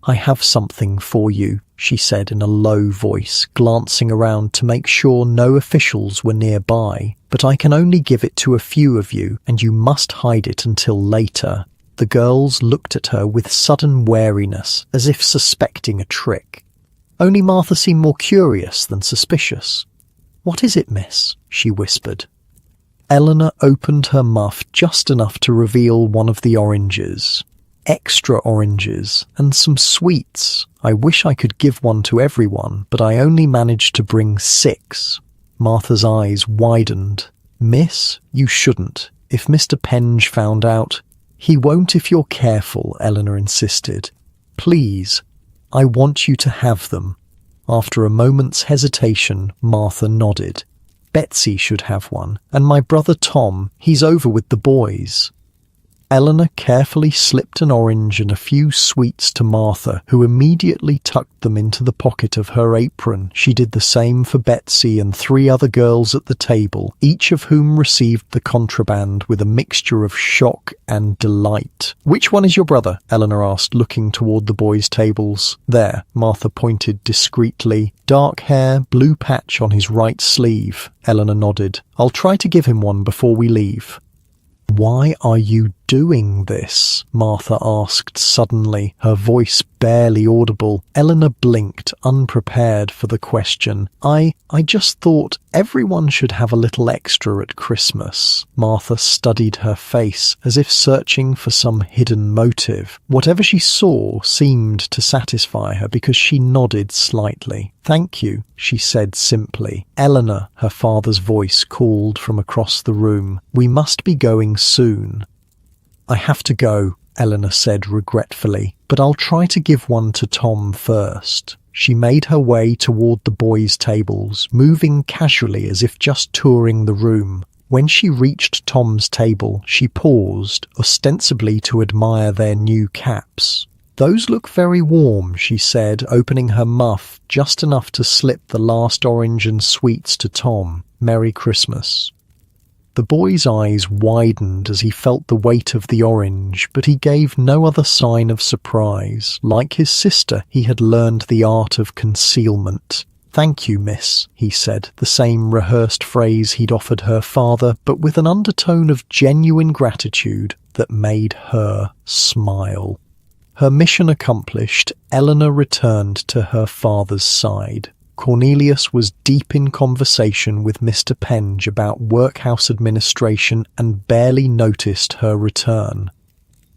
S1: "I have something for you," she said in a low voice, glancing around to make sure no officials were nearby. "But I can only give it to a few of you, and you must hide it until later." The girls looked at her with sudden wariness, as if suspecting a trick. Only Martha seemed more curious than suspicious. "What is it, miss?" she whispered. Eleanor opened her muff just enough to reveal one of the oranges. "Extra oranges, and some sweets. I wish I could give one to everyone, but I only managed to bring 6. Martha's eyes widened. "Miss, you shouldn't. If Mr. Penge found out—" "He won't if you're careful," Eleanor insisted. "Please, I want you to have them." After a moment's hesitation, Martha nodded. "Betsy should have one, and my brother Tom, he's over with the boys." Eleanor carefully slipped an orange and a few sweets to Martha, who immediately tucked them into the pocket of her apron. She did the same for Betsy and 3 other girls at the table, each of whom received the contraband with a mixture of shock and delight. "Which one is your brother?" Eleanor asked, looking toward the boys' tables. "There," Martha pointed discreetly. "Dark hair, blue patch on his right sleeve." Eleanor nodded. "I'll try to give him one before we leave." "Why are you doing this?" Martha asked suddenly, her voice barely audible. Eleanor blinked, unprepared for the question. I just thought everyone should have a little extra at Christmas." Martha studied her face, as if searching for some hidden motive. Whatever she saw seemed to satisfy her because she nodded slightly. "Thank you," she said simply. "Eleanor," her father's voice called from across the room. "We must be going soon." "I have to go," Eleanor said regretfully, "but I'll try to give one to Tom first." She made her way toward the boys' tables, moving casually as if just touring the room. When she reached Tom's table, she paused, ostensibly to admire their new caps. "Those look very warm," she said, opening her muff just enough to slip the last orange and sweets to Tom. "Merry Christmas." The boy's eyes widened as he felt the weight of the orange, but he gave no other sign of surprise. Like his sister, he had learned the art of concealment. "Thank you, miss," he said, the same rehearsed phrase he'd offered her father, but with an undertone of genuine gratitude that made her smile. Her mission accomplished, Eleanor returned to her father's side. Cornelius was deep in conversation with Mr. Penge about workhouse administration and barely noticed her return.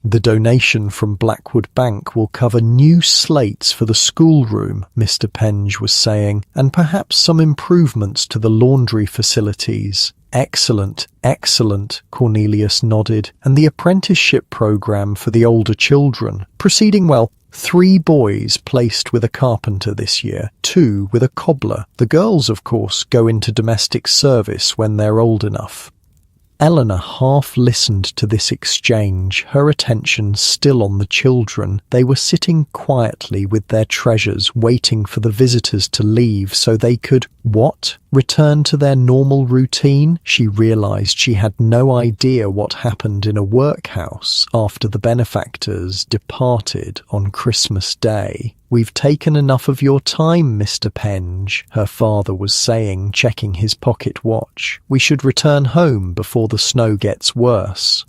S1: "The donation from Blackwood Bank will cover new slates for the schoolroom," Mr. Penge was saying, "and perhaps some improvements to the laundry facilities." "Excellent, excellent," Cornelius nodded. "And the apprenticeship program for the older children. Proceeding well. 3 boys placed with a carpenter this year, 2 with a cobbler. The girls, of course, go into domestic service when they're old enough." Eleanor half listened to this exchange, her attention still on the children. They were sitting quietly with their treasures, waiting for the visitors to leave so they could, return to their normal routine? She realized she had no idea what happened in a workhouse after the benefactors departed on Christmas Day. "We've taken enough of your time, Mr. Penge," her father was saying, checking his pocket watch. "We should return home before the snow gets worse."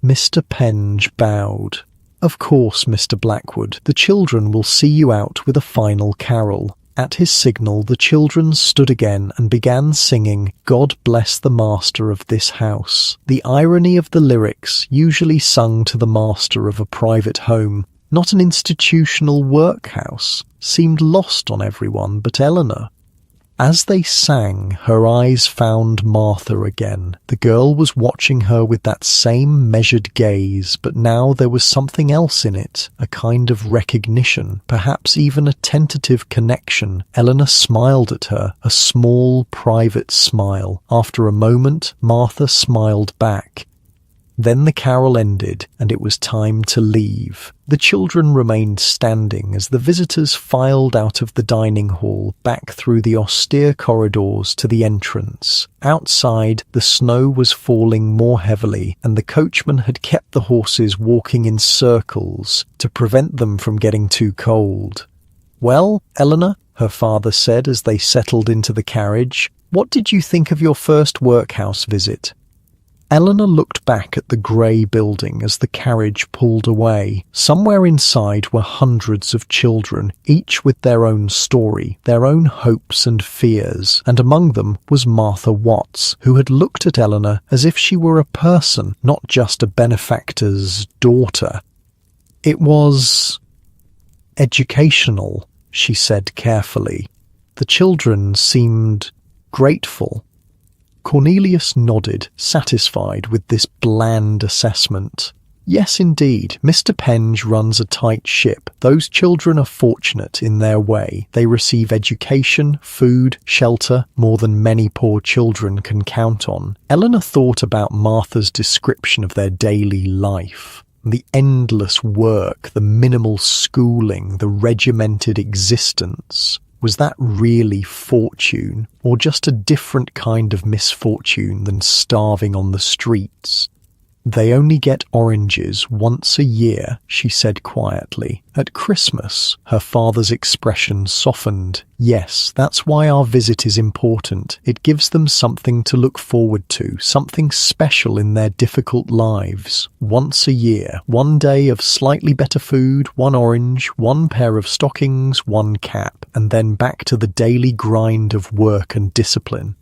S1: Mr. Penge bowed. "Of course, Mr. Blackwood. The children will see you out with a final carol." At his signal, the children stood again and began singing "God Bless the Master of This House." The irony of the lyrics, usually sung to the master of a private home, not an institutional workhouse, seemed lost on everyone but Eleanor. As they sang, her eyes found Martha again. The girl was watching her with that same measured gaze, but now there was something else in it, a kind of recognition, perhaps even a tentative connection. Eleanor smiled at her, a small, private smile. After a moment, Martha smiled back. Then the carol ended, and it was time to leave. The children remained standing as the visitors filed out of the dining hall, back through the austere corridors to the entrance. Outside, the snow was falling more heavily, and the coachman had kept the horses walking in circles to prevent them from getting too cold. "Well, Eleanor," her father said as they settled into the carriage, "what did you think of your first workhouse visit?" Eleanor looked back at the grey building as the carriage pulled away. Somewhere inside were hundreds of children, each with their own story, their own hopes and fears, and among them was Martha Watts, who had looked at Eleanor as if she were a person, not just a benefactor's daughter. "It was educational," she said carefully. The children seemed grateful. Cornelius nodded, satisfied with this bland assessment. "Yes, indeed. Mr. Penge runs a tight ship. Those children are fortunate in their way. They receive education, food, shelter, more than many poor children can count on." Eleanor thought about Martha's description of their daily life. The endless work, the minimal schooling, the regimented existence. Was that really fortune, or just a different kind of misfortune than starving on the streets? "They only get oranges once a year," she said quietly. "At Christmas." Her father's expression softened. "Yes, that's why our visit is important. It gives them something to look forward to, something special in their difficult lives. Once a year, one day of slightly better food, one orange, one pair of stockings, one cap, and then back to the daily grind of work and discipline."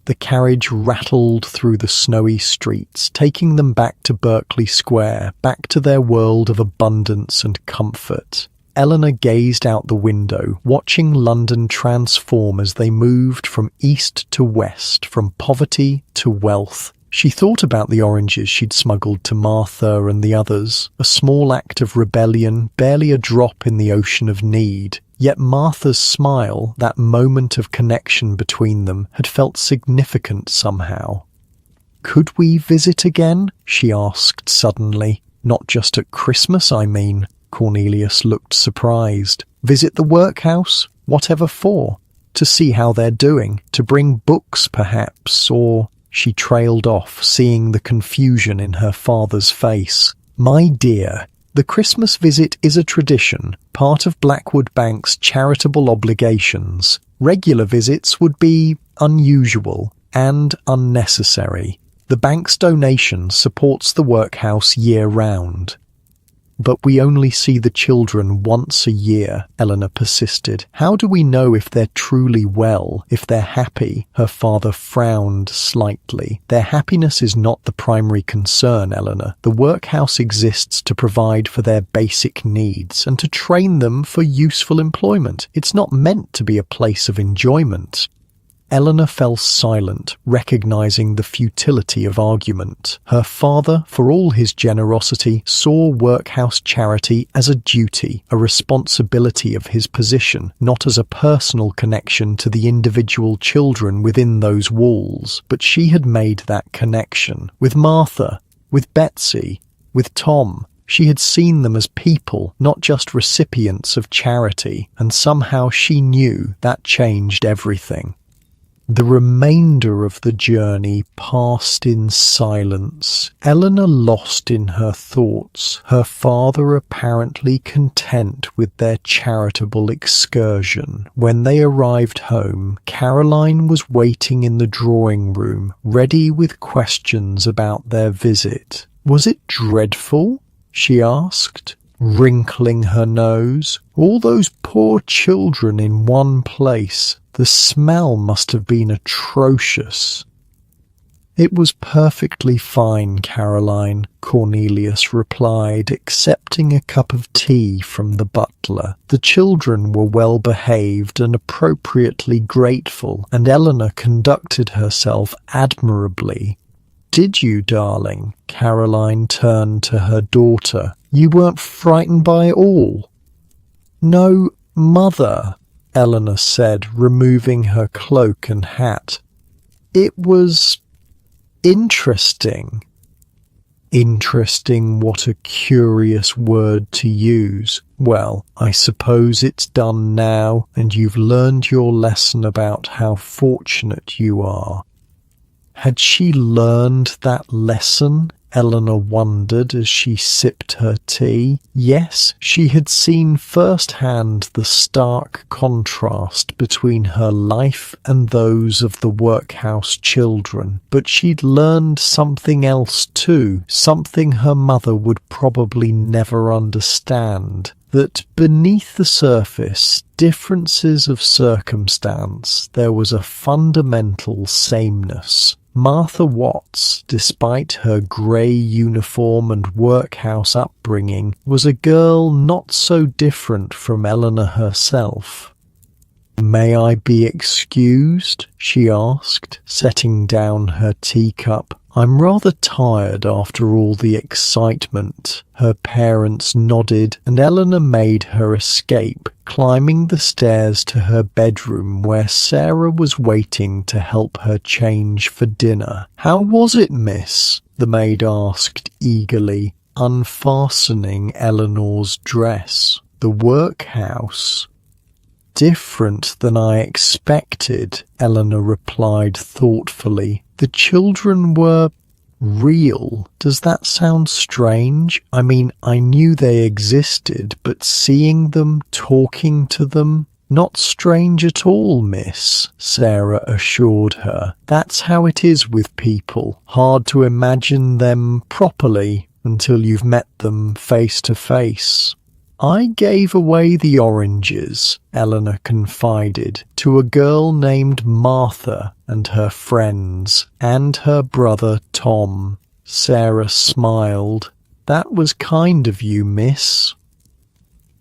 S1: The carriage rattled through the snowy streets, taking them back to Berkeley Square, back to their world of abundance and comfort. Eleanor gazed out the window, watching London transform as they moved from east to west, from poverty to wealth. She thought about the oranges she'd smuggled to Martha and the others, a small act of rebellion, barely a drop in the ocean of need. Yet Martha's smile, that moment of connection between them, had felt significant somehow. "Could we visit again?" she asked suddenly. "Not just at Christmas, I mean." Cornelius looked surprised. "Visit the workhouse? Whatever for? To see how they're doing? To bring books, perhaps? Or—" She trailed off, seeing the confusion in her father's face. "My dear, the Christmas visit is a tradition, part of Blackwood Bank's charitable obligations. Regular visits would be unusual and unnecessary. The bank's donation supports the workhouse year-round." "But we only see the children once a year," Eleanor persisted. "How do we know if they're truly well, if they're happy?" Her father frowned slightly. "Their happiness is not the primary concern, Eleanor. The workhouse exists to provide for their basic needs and to train them for useful employment. It's not meant to be a place of enjoyment." Eleanor fell silent, recognizing the futility of argument. Her father, for all his generosity, saw workhouse charity as a duty, a responsibility of his position, not as a personal connection to the individual children within those walls. But she had made that connection. With Martha, with Betsy, with Tom. She had seen them as people, not just recipients of charity, and somehow she knew that changed everything. The remainder of the journey passed in silence, Eleanor lost in her thoughts, her father apparently content with their charitable excursion. When they arrived home, Caroline was waiting in the drawing room, ready with questions about their visit. "Was it dreadful?" she asked, wrinkling her nose. "All those poor children in one place. The smell must have been atrocious." "It was perfectly fine, Caroline," Cornelius replied, accepting a cup of tea from the butler. "The children were well behaved and appropriately grateful, and Eleanor conducted herself admirably." "Did you, darling?" Caroline turned to her daughter. "You weren't frightened by it all?" "No, Mother," Eleanor said, removing her cloak and hat. "It was interesting." Interesting, what a curious word to use. Well, I suppose it's done now, and you've learned your lesson about how fortunate you are. Had she learned that lesson? Eleanor wondered as she sipped her tea. Yes, she had seen firsthand the stark contrast between her life and those of the workhouse children. But she'd learned something else too, something her mother would probably never understand. That beneath the surface, differences of circumstance, there was a fundamental sameness. Martha Watts, despite her grey uniform and workhouse upbringing, was a girl not so different from Eleanor herself. "May I be excused?" she asked, setting down her teacup. "I'm rather tired after all the excitement." Her parents nodded, and Eleanor made her escape, climbing the stairs to her bedroom where Sarah was waiting to help her change for dinner. "How was it, miss?" the maid asked eagerly, unfastening Eleanor's dress. "The workhouse?" "Different than I expected," Eleanor replied thoughtfully. "The children were Real? Does that sound strange? I mean, I knew they existed, but seeing them, talking to them, not strange at all, miss, Sarah assured her. That's how it is with people. Hard to imagine them properly until you've met them face to face. I gave away the oranges, Eleanor confided, to a girl named Martha and her friends, and her brother Tom. Sarah smiled. That was kind of you, miss.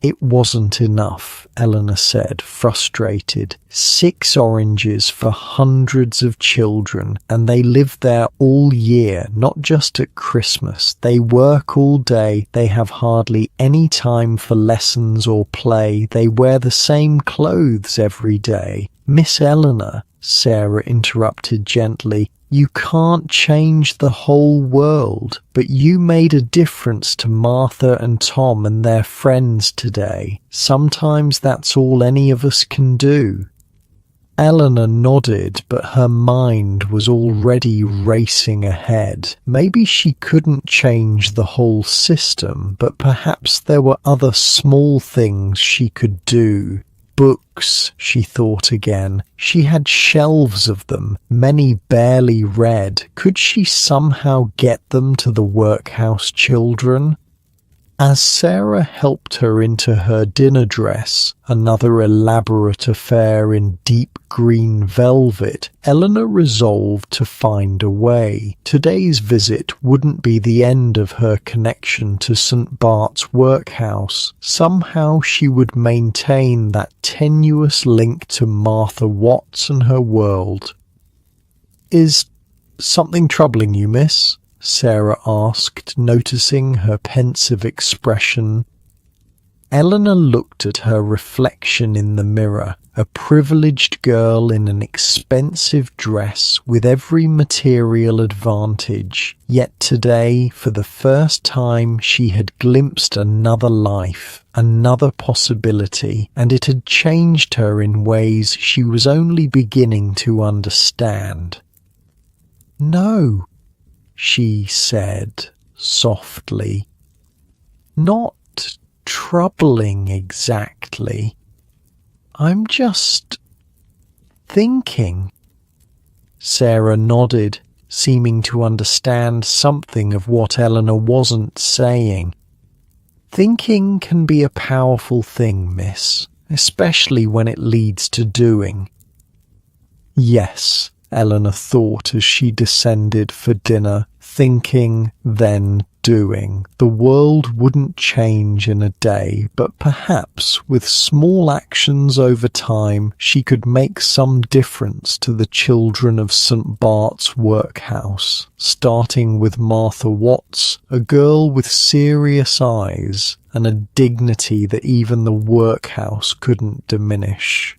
S1: It wasn't enough, Eleanor said, frustrated. 6 oranges for hundreds of children, and they live there all year, not just at Christmas. They work all day, they have hardly any time for lessons or play, they wear the same clothes every day. Miss Eleanor, Sarah interrupted gently, you can't change the whole world, but you made a difference to Martha and Tom and their friends today. Sometimes that's all any of us can do. Eleanor nodded, but her mind was already racing ahead. Maybe she couldn't change the whole system, but perhaps there were other small things she could do. Books, she thought again. She had shelves of them, many barely read. Could she somehow get them to the workhouse children? As Sarah helped her into her dinner dress, another elaborate affair in deep green velvet, Eleanor resolved to find a way. Today's visit wouldn't be the end of her connection to St. Bart's workhouse. Somehow she would maintain that tenuous link to Martha Watts and her world. Is something troubling you, miss? Sarah asked, noticing her pensive expression. Eleanor looked at her reflection in the mirror, a privileged girl in an expensive dress with every material advantage. Yet today, for the first time, she had glimpsed another life, another possibility, and it had changed her in ways she was only beginning to understand. No, she said softly. Not troubling exactly. I'm just thinking. Sarah nodded, seeming to understand something of what Eleanor wasn't saying. Thinking can be a powerful thing, miss, especially when it leads to doing. Yes, Eleanor thought as she descended for dinner, thinking, then doing. The world wouldn't change in a day, but perhaps with small actions over time, she could make some difference to the children of St. Bart's workhouse, starting with Martha Watts, a girl with serious eyes and a dignity that even the workhouse couldn't diminish.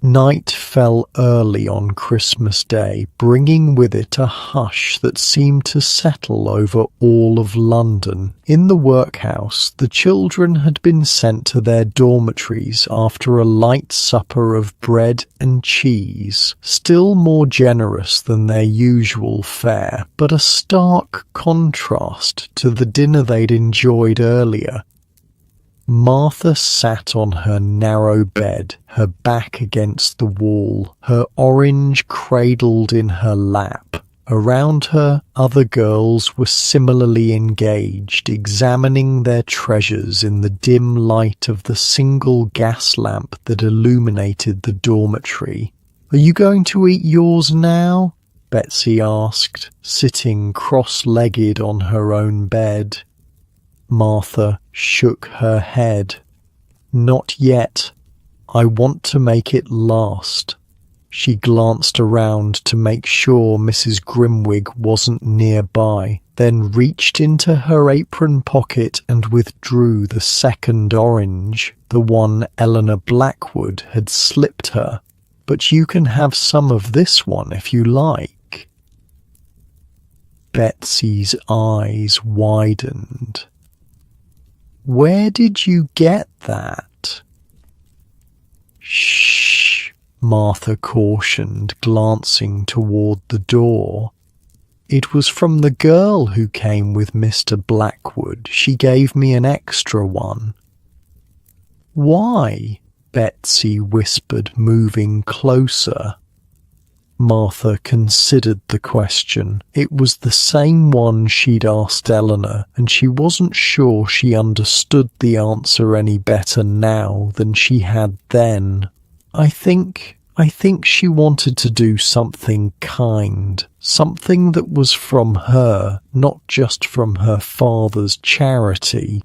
S1: Night fell early on Christmas Day, bringing with it a hush that seemed to settle over all of London. In the workhouse, the children had been sent to their dormitories after a light supper of bread and cheese, still more generous than their usual fare, but a stark contrast to the dinner they'd enjoyed earlier. Martha sat on her narrow bed, her back against the wall, her orange cradled in her lap. Around her, other girls were similarly engaged, examining their treasures in the dim light of the single gas lamp that illuminated the dormitory. "Are you going to eat yours now?" Betsy asked, sitting cross-legged on her own bed. Martha shook her head. "Not yet. I want to make it last." She glanced around to make sure Mrs. Grimwig wasn't nearby, then reached into her apron pocket and withdrew the second orange, the one Eleanor Blackwood had slipped her. "But you can have some of this one if you like." Betsy's eyes widened. "Where did you get that?" "Shh," Martha cautioned, glancing toward the door. It was from the girl who came with Mr. Blackwood. She gave me an extra one." "Why?" Betsy whispered, moving closer. Martha considered the question. It was the same one she'd asked Eleanor, and she wasn't sure she understood the answer any better now than she had then. I think she wanted to do something kind, something that was from her, not just from her father's charity."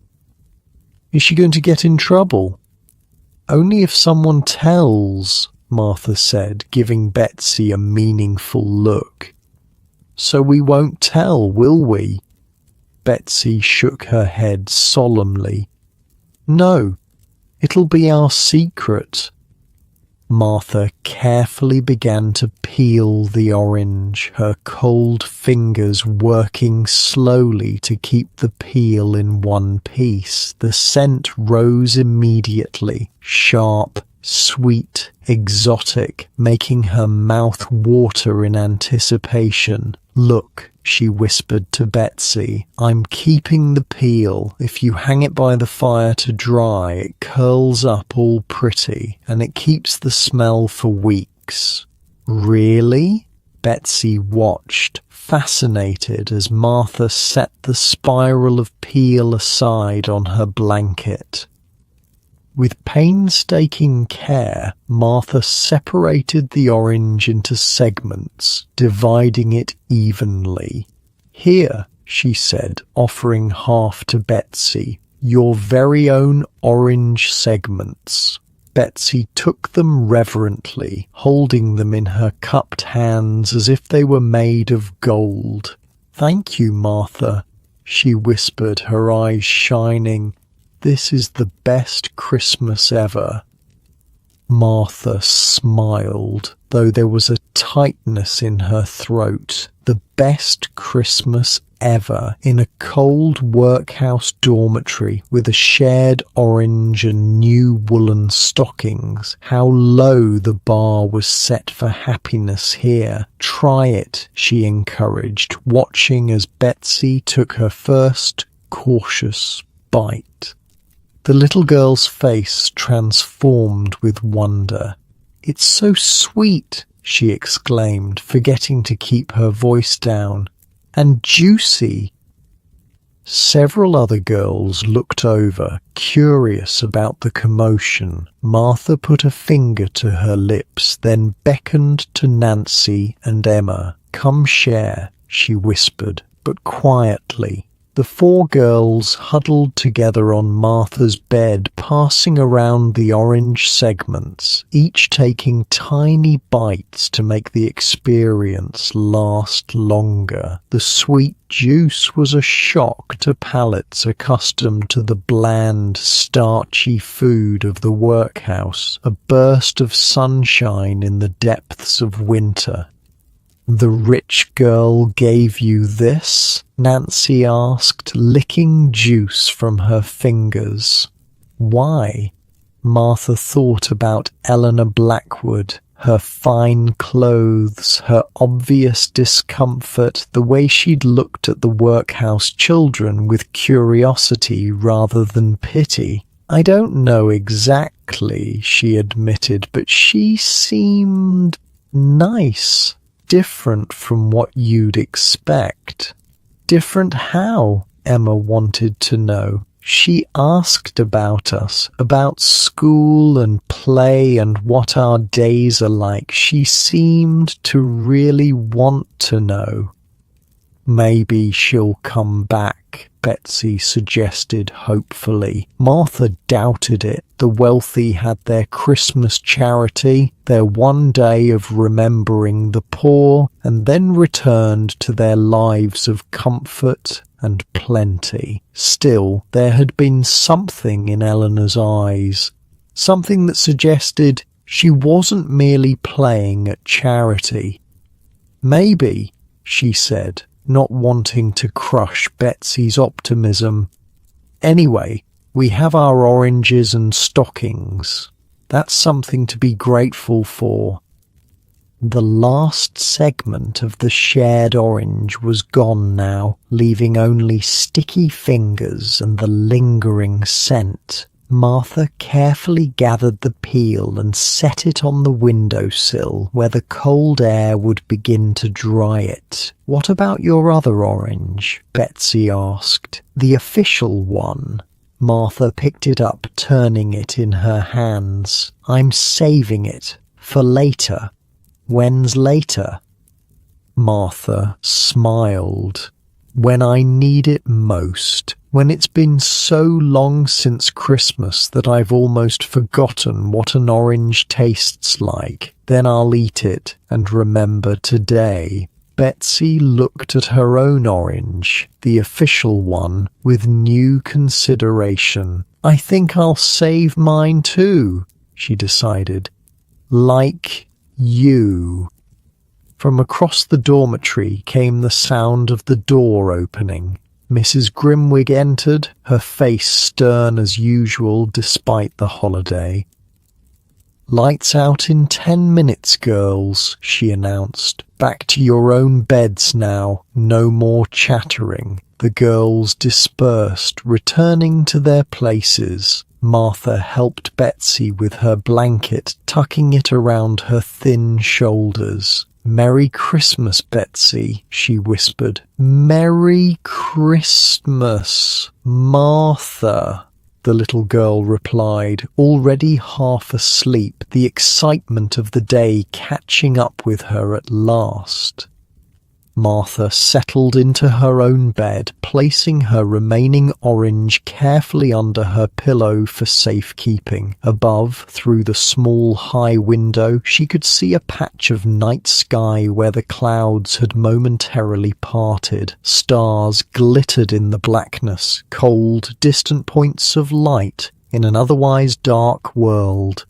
S1: "Is she going to get in trouble?" "Only if someone tells," Martha said, giving Betsy a meaningful look. "So we won't tell, will we?" Betsy shook her head solemnly. "No, it'll be our secret." Martha carefully began to peel the orange, her cold fingers working slowly to keep the peel in one piece. The scent rose immediately, sharp, sweet, exotic, making her mouth water in anticipation. "Look," she whispered to Betsy, "I'm keeping the peel. If you hang it by the fire to dry, it curls up all pretty, and it keeps the smell for weeks." "Really?" Betsy watched, fascinated, as Martha set the spiral of peel aside on her blanket. With painstaking care, Martha separated the orange into segments, dividing it evenly. "Here," she said, offering half to Betsy, "your very own orange segments." Betsy took them reverently, holding them in her cupped hands as if they were made of gold. "Thank you, Martha," she whispered, her eyes shining. "This is the best Christmas ever." Martha smiled, though there was a tightness in her throat. The best Christmas ever, in a cold workhouse dormitory with a shared orange and new woolen stockings. How low the bar was set for happiness here. "Try it," she encouraged, watching as Betsy took her first cautious bite. The little girl's face transformed with wonder. "It's so sweet," she exclaimed, forgetting to keep her voice down. "And juicy." Several other girls looked over, curious about the commotion. Martha put a finger to her lips, then beckoned to Nancy and Emma. "Come share," she whispered, but quietly. The four girls huddled together on Martha's bed, passing around the orange segments, each taking tiny bites to make the experience last longer. The sweet juice was a shock to palates accustomed to the bland, starchy food of the workhouse, a burst of sunshine in the depths of winter. "The rich girl gave you this?" Nancy asked, licking juice from her fingers. "Why?" Martha thought about Eleanor Blackwood, her fine clothes, her obvious discomfort, the way she'd looked at the workhouse children with curiosity rather than pity. "I don't know exactly," she admitted, "but she seemed nice. Different from what you'd expect." "Different how?" Emma wanted to know. "She asked about us, about school and play and what our days are like. She seemed to really want to know." "Maybe she'll come back," Betsy suggested hopefully. Martha doubted it. The wealthy had their Christmas charity, their one day of remembering the poor, and then returned to their lives of comfort and plenty. Still, there had been something in Eleanor's eyes, something that suggested she wasn't merely playing at charity. "Maybe," she said, not wanting to crush Betsy's optimism. "Anyway, we have our oranges and stockings. That's something to be grateful for." The last segment of the shared orange was gone now, leaving only sticky fingers and the lingering scent. Martha carefully gathered the peel and set it on the windowsill where the cold air would begin to dry it. "What about your other orange?" Betsy asked. "The official one." Martha picked it up, turning it in her hands. "I'm saving it for later." "When's later?" Martha smiled. "When I need it most. When it's been so long since Christmas that I've almost forgotten what an orange tastes like. Then I'll eat it and remember today." Betsy looked at her own orange, the official one, with new consideration. "I think I'll save mine too," she decided. "Like you." From across the dormitory came the sound of the door opening. Mrs. Grimwig entered, her face stern as usual despite the holiday. "Lights out in 10 minutes, girls," she announced. "Back to your own beds now. No more chattering." The girls dispersed, returning to their places. Martha helped Betsy with her blanket, tucking it around her thin shoulders. "Merry Christmas, Betsy," she whispered. "Merry Christmas, Martha," the little girl replied, already half asleep, the excitement of the day catching up with her at last. Martha settled into her own bed, placing her remaining orange carefully under her pillow for safekeeping. Above, through the small high window, she could see a patch of night sky where the clouds had momentarily parted. Stars glittered in the blackness, cold, distant points of light in an otherwise dark world.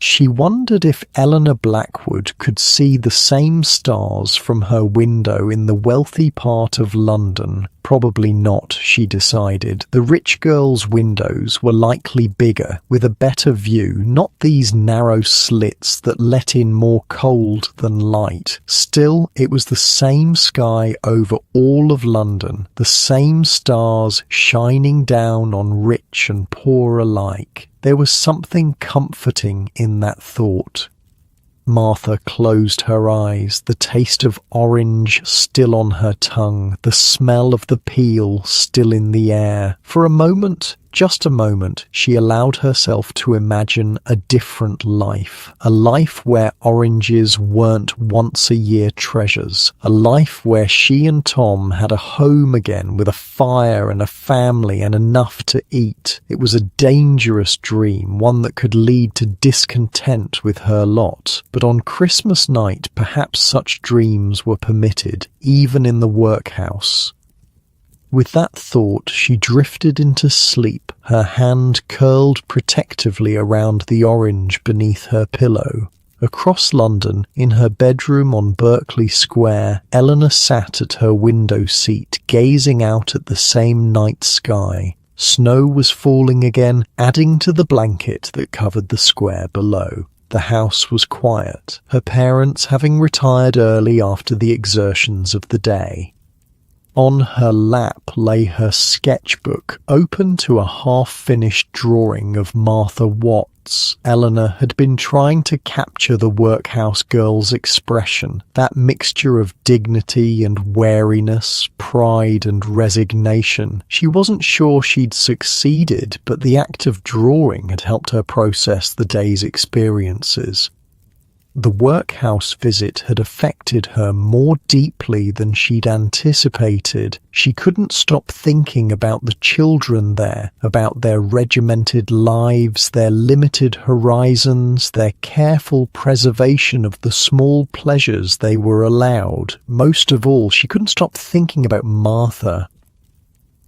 S1: She wondered if Eleanor Blackwood could see the same stars from her window in the wealthy part of London. Probably not, she decided. The rich girls' windows were likely bigger, with a better view, not these narrow slits that let in more cold than light. Still, it was the same sky over all of London, the same stars shining down on rich and poor alike. There was something comforting in that thought. Martha closed her eyes, the taste of orange still on her tongue, the smell of the peel still in the air. For a moment, just a moment, she allowed herself to imagine a different life. A life where oranges weren't once-a-year treasures. A life where she and Tom had a home again with a fire and a family and enough to eat. It was a dangerous dream, one that could lead to discontent with her lot. But on Christmas night, perhaps such dreams were permitted, even in the workhouse. With that thought, she drifted into sleep, her hand curled protectively around the orange beneath her pillow. Across London, in her bedroom on Berkeley Square, Eleanor sat at her window seat, gazing out at the same night sky. Snow was falling again, adding to the blanket that covered the square below. The house was quiet, her parents having retired early after the exertions of the day. On her lap lay her sketchbook, open to a half-finished drawing of Martha Watts. Eleanor had been trying to capture the workhouse girl's expression, that mixture of dignity and wariness, pride and resignation. She wasn't sure she'd succeeded, but the act of drawing had helped her process the day's experiences. The workhouse visit had affected her more deeply than she'd anticipated. She couldn't stop thinking about the children there, about their regimented lives, their limited horizons, their careful preservation of the small pleasures they were allowed. Most of all, she couldn't stop thinking about Martha.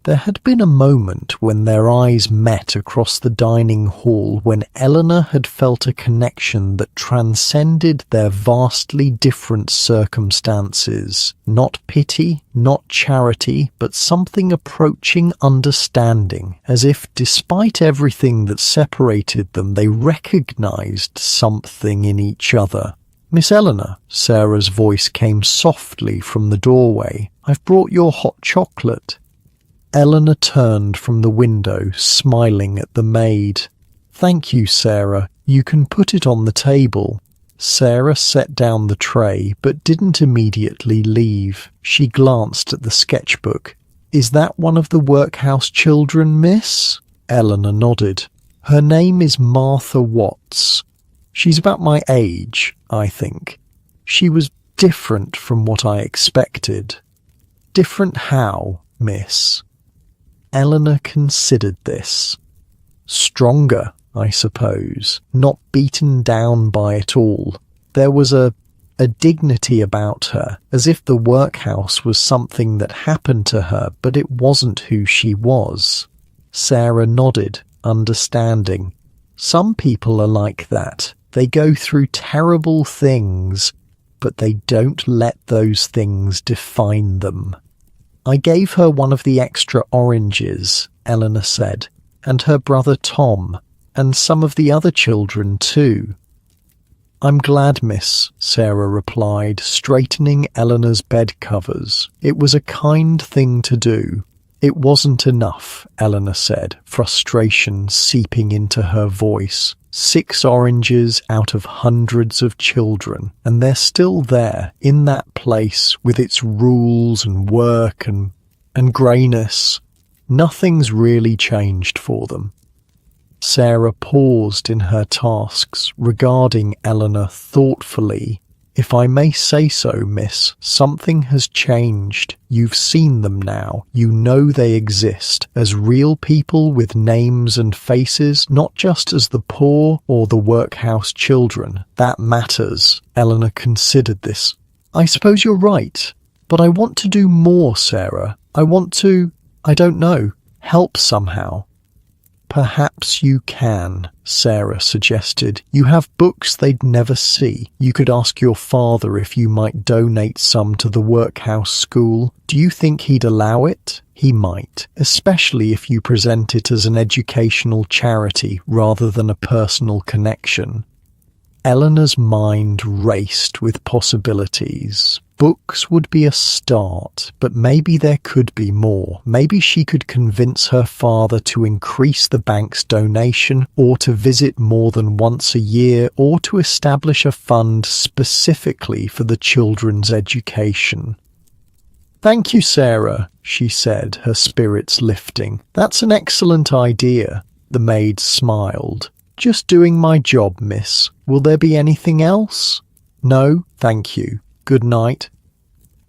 S1: There had been a moment when their eyes met across the dining hall, when Eleanor had felt a connection that transcended their vastly different circumstances. Not pity, not charity, but something approaching understanding, as if, despite everything that separated them, they recognized something in each other. "Miss Eleanor," Sarah's voice came softly from the doorway. "I've brought your hot chocolate." Eleanor turned from the window, smiling at the maid. "Thank you, Sarah. You can put it on the table." Sarah set down the tray, but didn't immediately leave. She glanced at the sketchbook. "Is that one of the workhouse children, miss?" Eleanor nodded. "Her name is Martha Watts. She's about my age, I think. She was different from what I expected." "Different how, miss?" Eleanor considered this. "Stronger, I suppose, not beaten down by it all. There was a dignity about her, as if the workhouse was something that happened to her, but it wasn't who she was." Sarah nodded, understanding. "Some people are like that. They go through terrible things, but they don't let those things define them." "I gave her one of the extra oranges," Eleanor said, "and her brother Tom, and some of the other children too." "I'm glad, miss," Sarah replied, straightening Eleanor's bed covers. "It was a kind thing to do." "It wasn't enough," Eleanor said, frustration seeping into her voice. 6 oranges out of hundreds of children, and they're still there, in that place, with its rules and work and greyness. Nothing's really changed for them. Sarah paused in her tasks, regarding Eleanor thoughtfully. "If I may say so, miss, something has changed. You've seen them now. You know they exist, as real people with names and faces, not just as the poor or the workhouse children. That matters." Eleanor considered this. "I suppose you're right, but I want to do more, Sarah. I want to, I don't know, help somehow." "Perhaps you can," Sarah suggested. "You have books they'd never see. You could ask your father if you might donate some to the workhouse school. Do you think he'd allow it?" "He might, especially if you present it as an educational charity rather than a personal connection." Eleanor's mind raced with possibilities. Books would be a start, but maybe there could be more. Maybe she could convince her father to increase the bank's donation, or to visit more than once a year, or to establish a fund specifically for the children's education. "Thank you, Sarah," she said, her spirits lifting. "That's an excellent idea." The maid smiled. "Just doing my job, miss. Will there be anything else?" "No, thank you. Good night."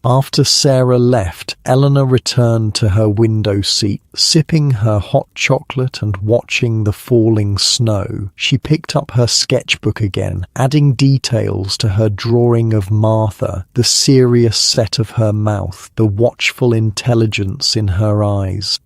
S1: After Sarah left, Eleanor returned to her window seat, sipping her hot chocolate and watching the falling snow. She picked up her sketchbook again, adding details to her drawing of Martha, the serious set of her mouth, the watchful intelligence in her eyes.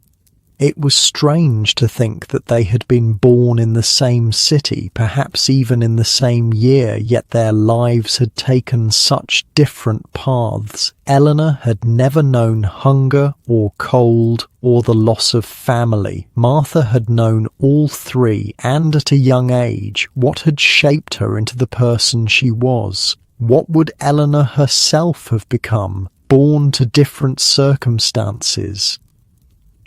S1: It was strange to think that they had been born in the same city, perhaps even in the same year, yet their lives had taken such different paths. Eleanor had never known hunger or cold or the loss of family. Martha had known all three, and at a young age. What had shaped her into the person she was? What would Eleanor herself have become, born to different circumstances?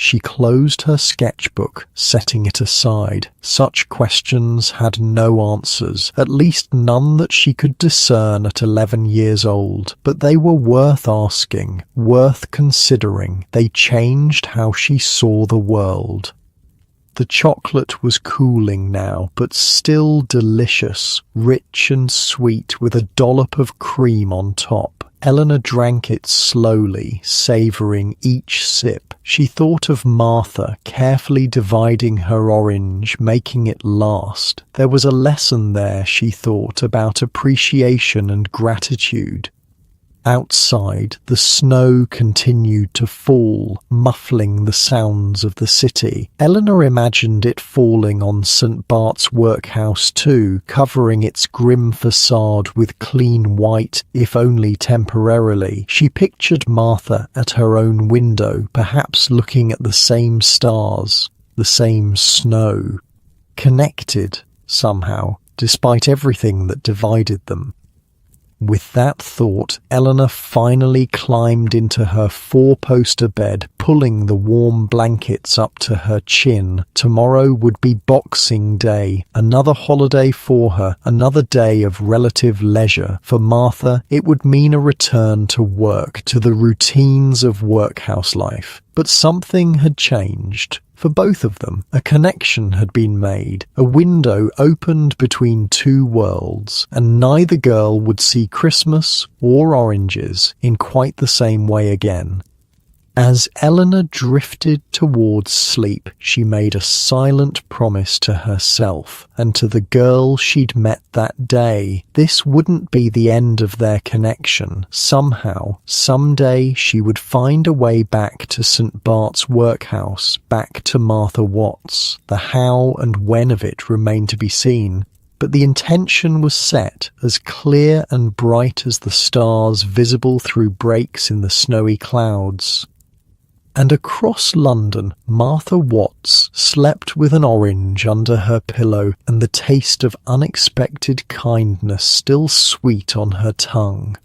S1: She closed her sketchbook, setting it aside. Such questions had no answers, at least none that she could discern at 11 years old. But they were worth asking, worth considering. They changed how she saw the world. The chocolate was cooling now, but still delicious, rich and sweet, with a dollop of cream on top. Eleanor drank it slowly, savouring each sip. She thought of Martha, carefully dividing her orange, making it last. There was a lesson there, she thought, about appreciation and gratitude. Outside, the snow continued to fall, muffling the sounds of the city. Eleanor imagined it falling on St. Bart's workhouse too, covering its grim facade with clean white, if only temporarily. She pictured Martha at her own window, perhaps looking at the same stars, the same snow. Connected, somehow, despite everything that divided them. With that thought, Eleanor finally climbed into her four-poster bed, pulling the warm blankets up to her chin. Tomorrow would be Boxing Day, another holiday for her, another day of relative leisure. For Martha, it would mean a return to work, to the routines of workhouse life. But something had changed. For both of them, a connection had been made, a window opened between two worlds, and neither girl would see Christmas or oranges in quite the same way again. As Eleanor drifted towards sleep, she made a silent promise to herself and to the girl she'd met that day. This wouldn't be the end of their connection. Somehow, someday, she would find a way back to St. Bart's workhouse, back to Martha Watts. The how and when of it remained to be seen. But the intention was set, as clear and bright as the stars visible through breaks in the snowy clouds. And across London, Martha Watts slept with an orange under her pillow and the taste of unexpected kindness still sweet on her tongue.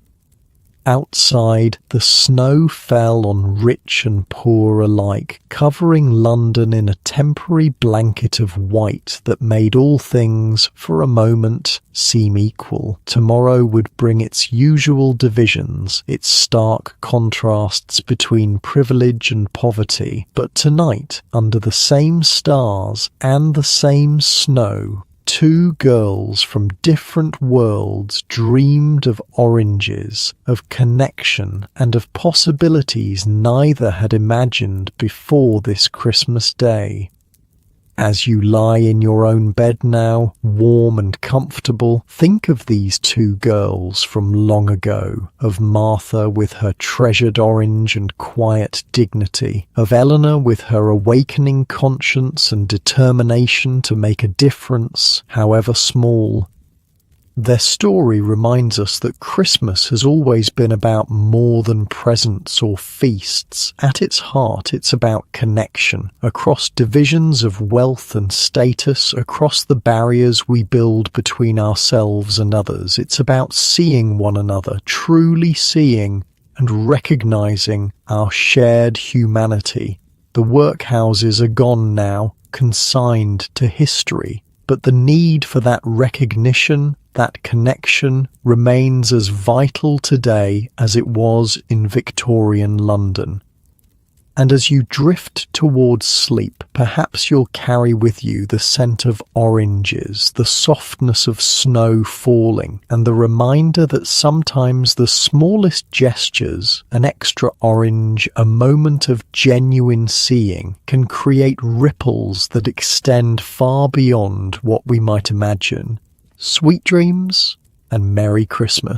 S1: Outside, the snow fell on rich and poor alike, covering London in a temporary blanket of white that made all things, for a moment, seem equal. Tomorrow would bring its usual divisions, its stark contrasts between privilege and poverty. But tonight, under the same stars and the same snow, two girls from different worlds dreamed of oranges, of connection, and of possibilities neither had imagined before this Christmas Day. As you lie in your own bed now, warm and comfortable, think of these two girls from long ago, of Martha with her treasured orange and quiet dignity, of Eleanor with her awakening conscience and determination to make a difference, however small. Their story reminds us that Christmas has always been about more than presents or feasts. At its heart, it's about connection, across divisions of wealth and status, across the barriers we build between ourselves and others. It's about seeing one another, truly seeing and recognizing our shared humanity. The workhouses are gone now, consigned to history, but the need for that recognition, that connection, remains as vital today as it was in Victorian London. And as you drift towards sleep, perhaps you'll carry with you the scent of oranges, the softness of snow falling, and the reminder that sometimes the smallest gestures, an extra orange, a moment of genuine seeing, can create ripples that extend far beyond what we might imagine. Sweet dreams and Merry Christmas.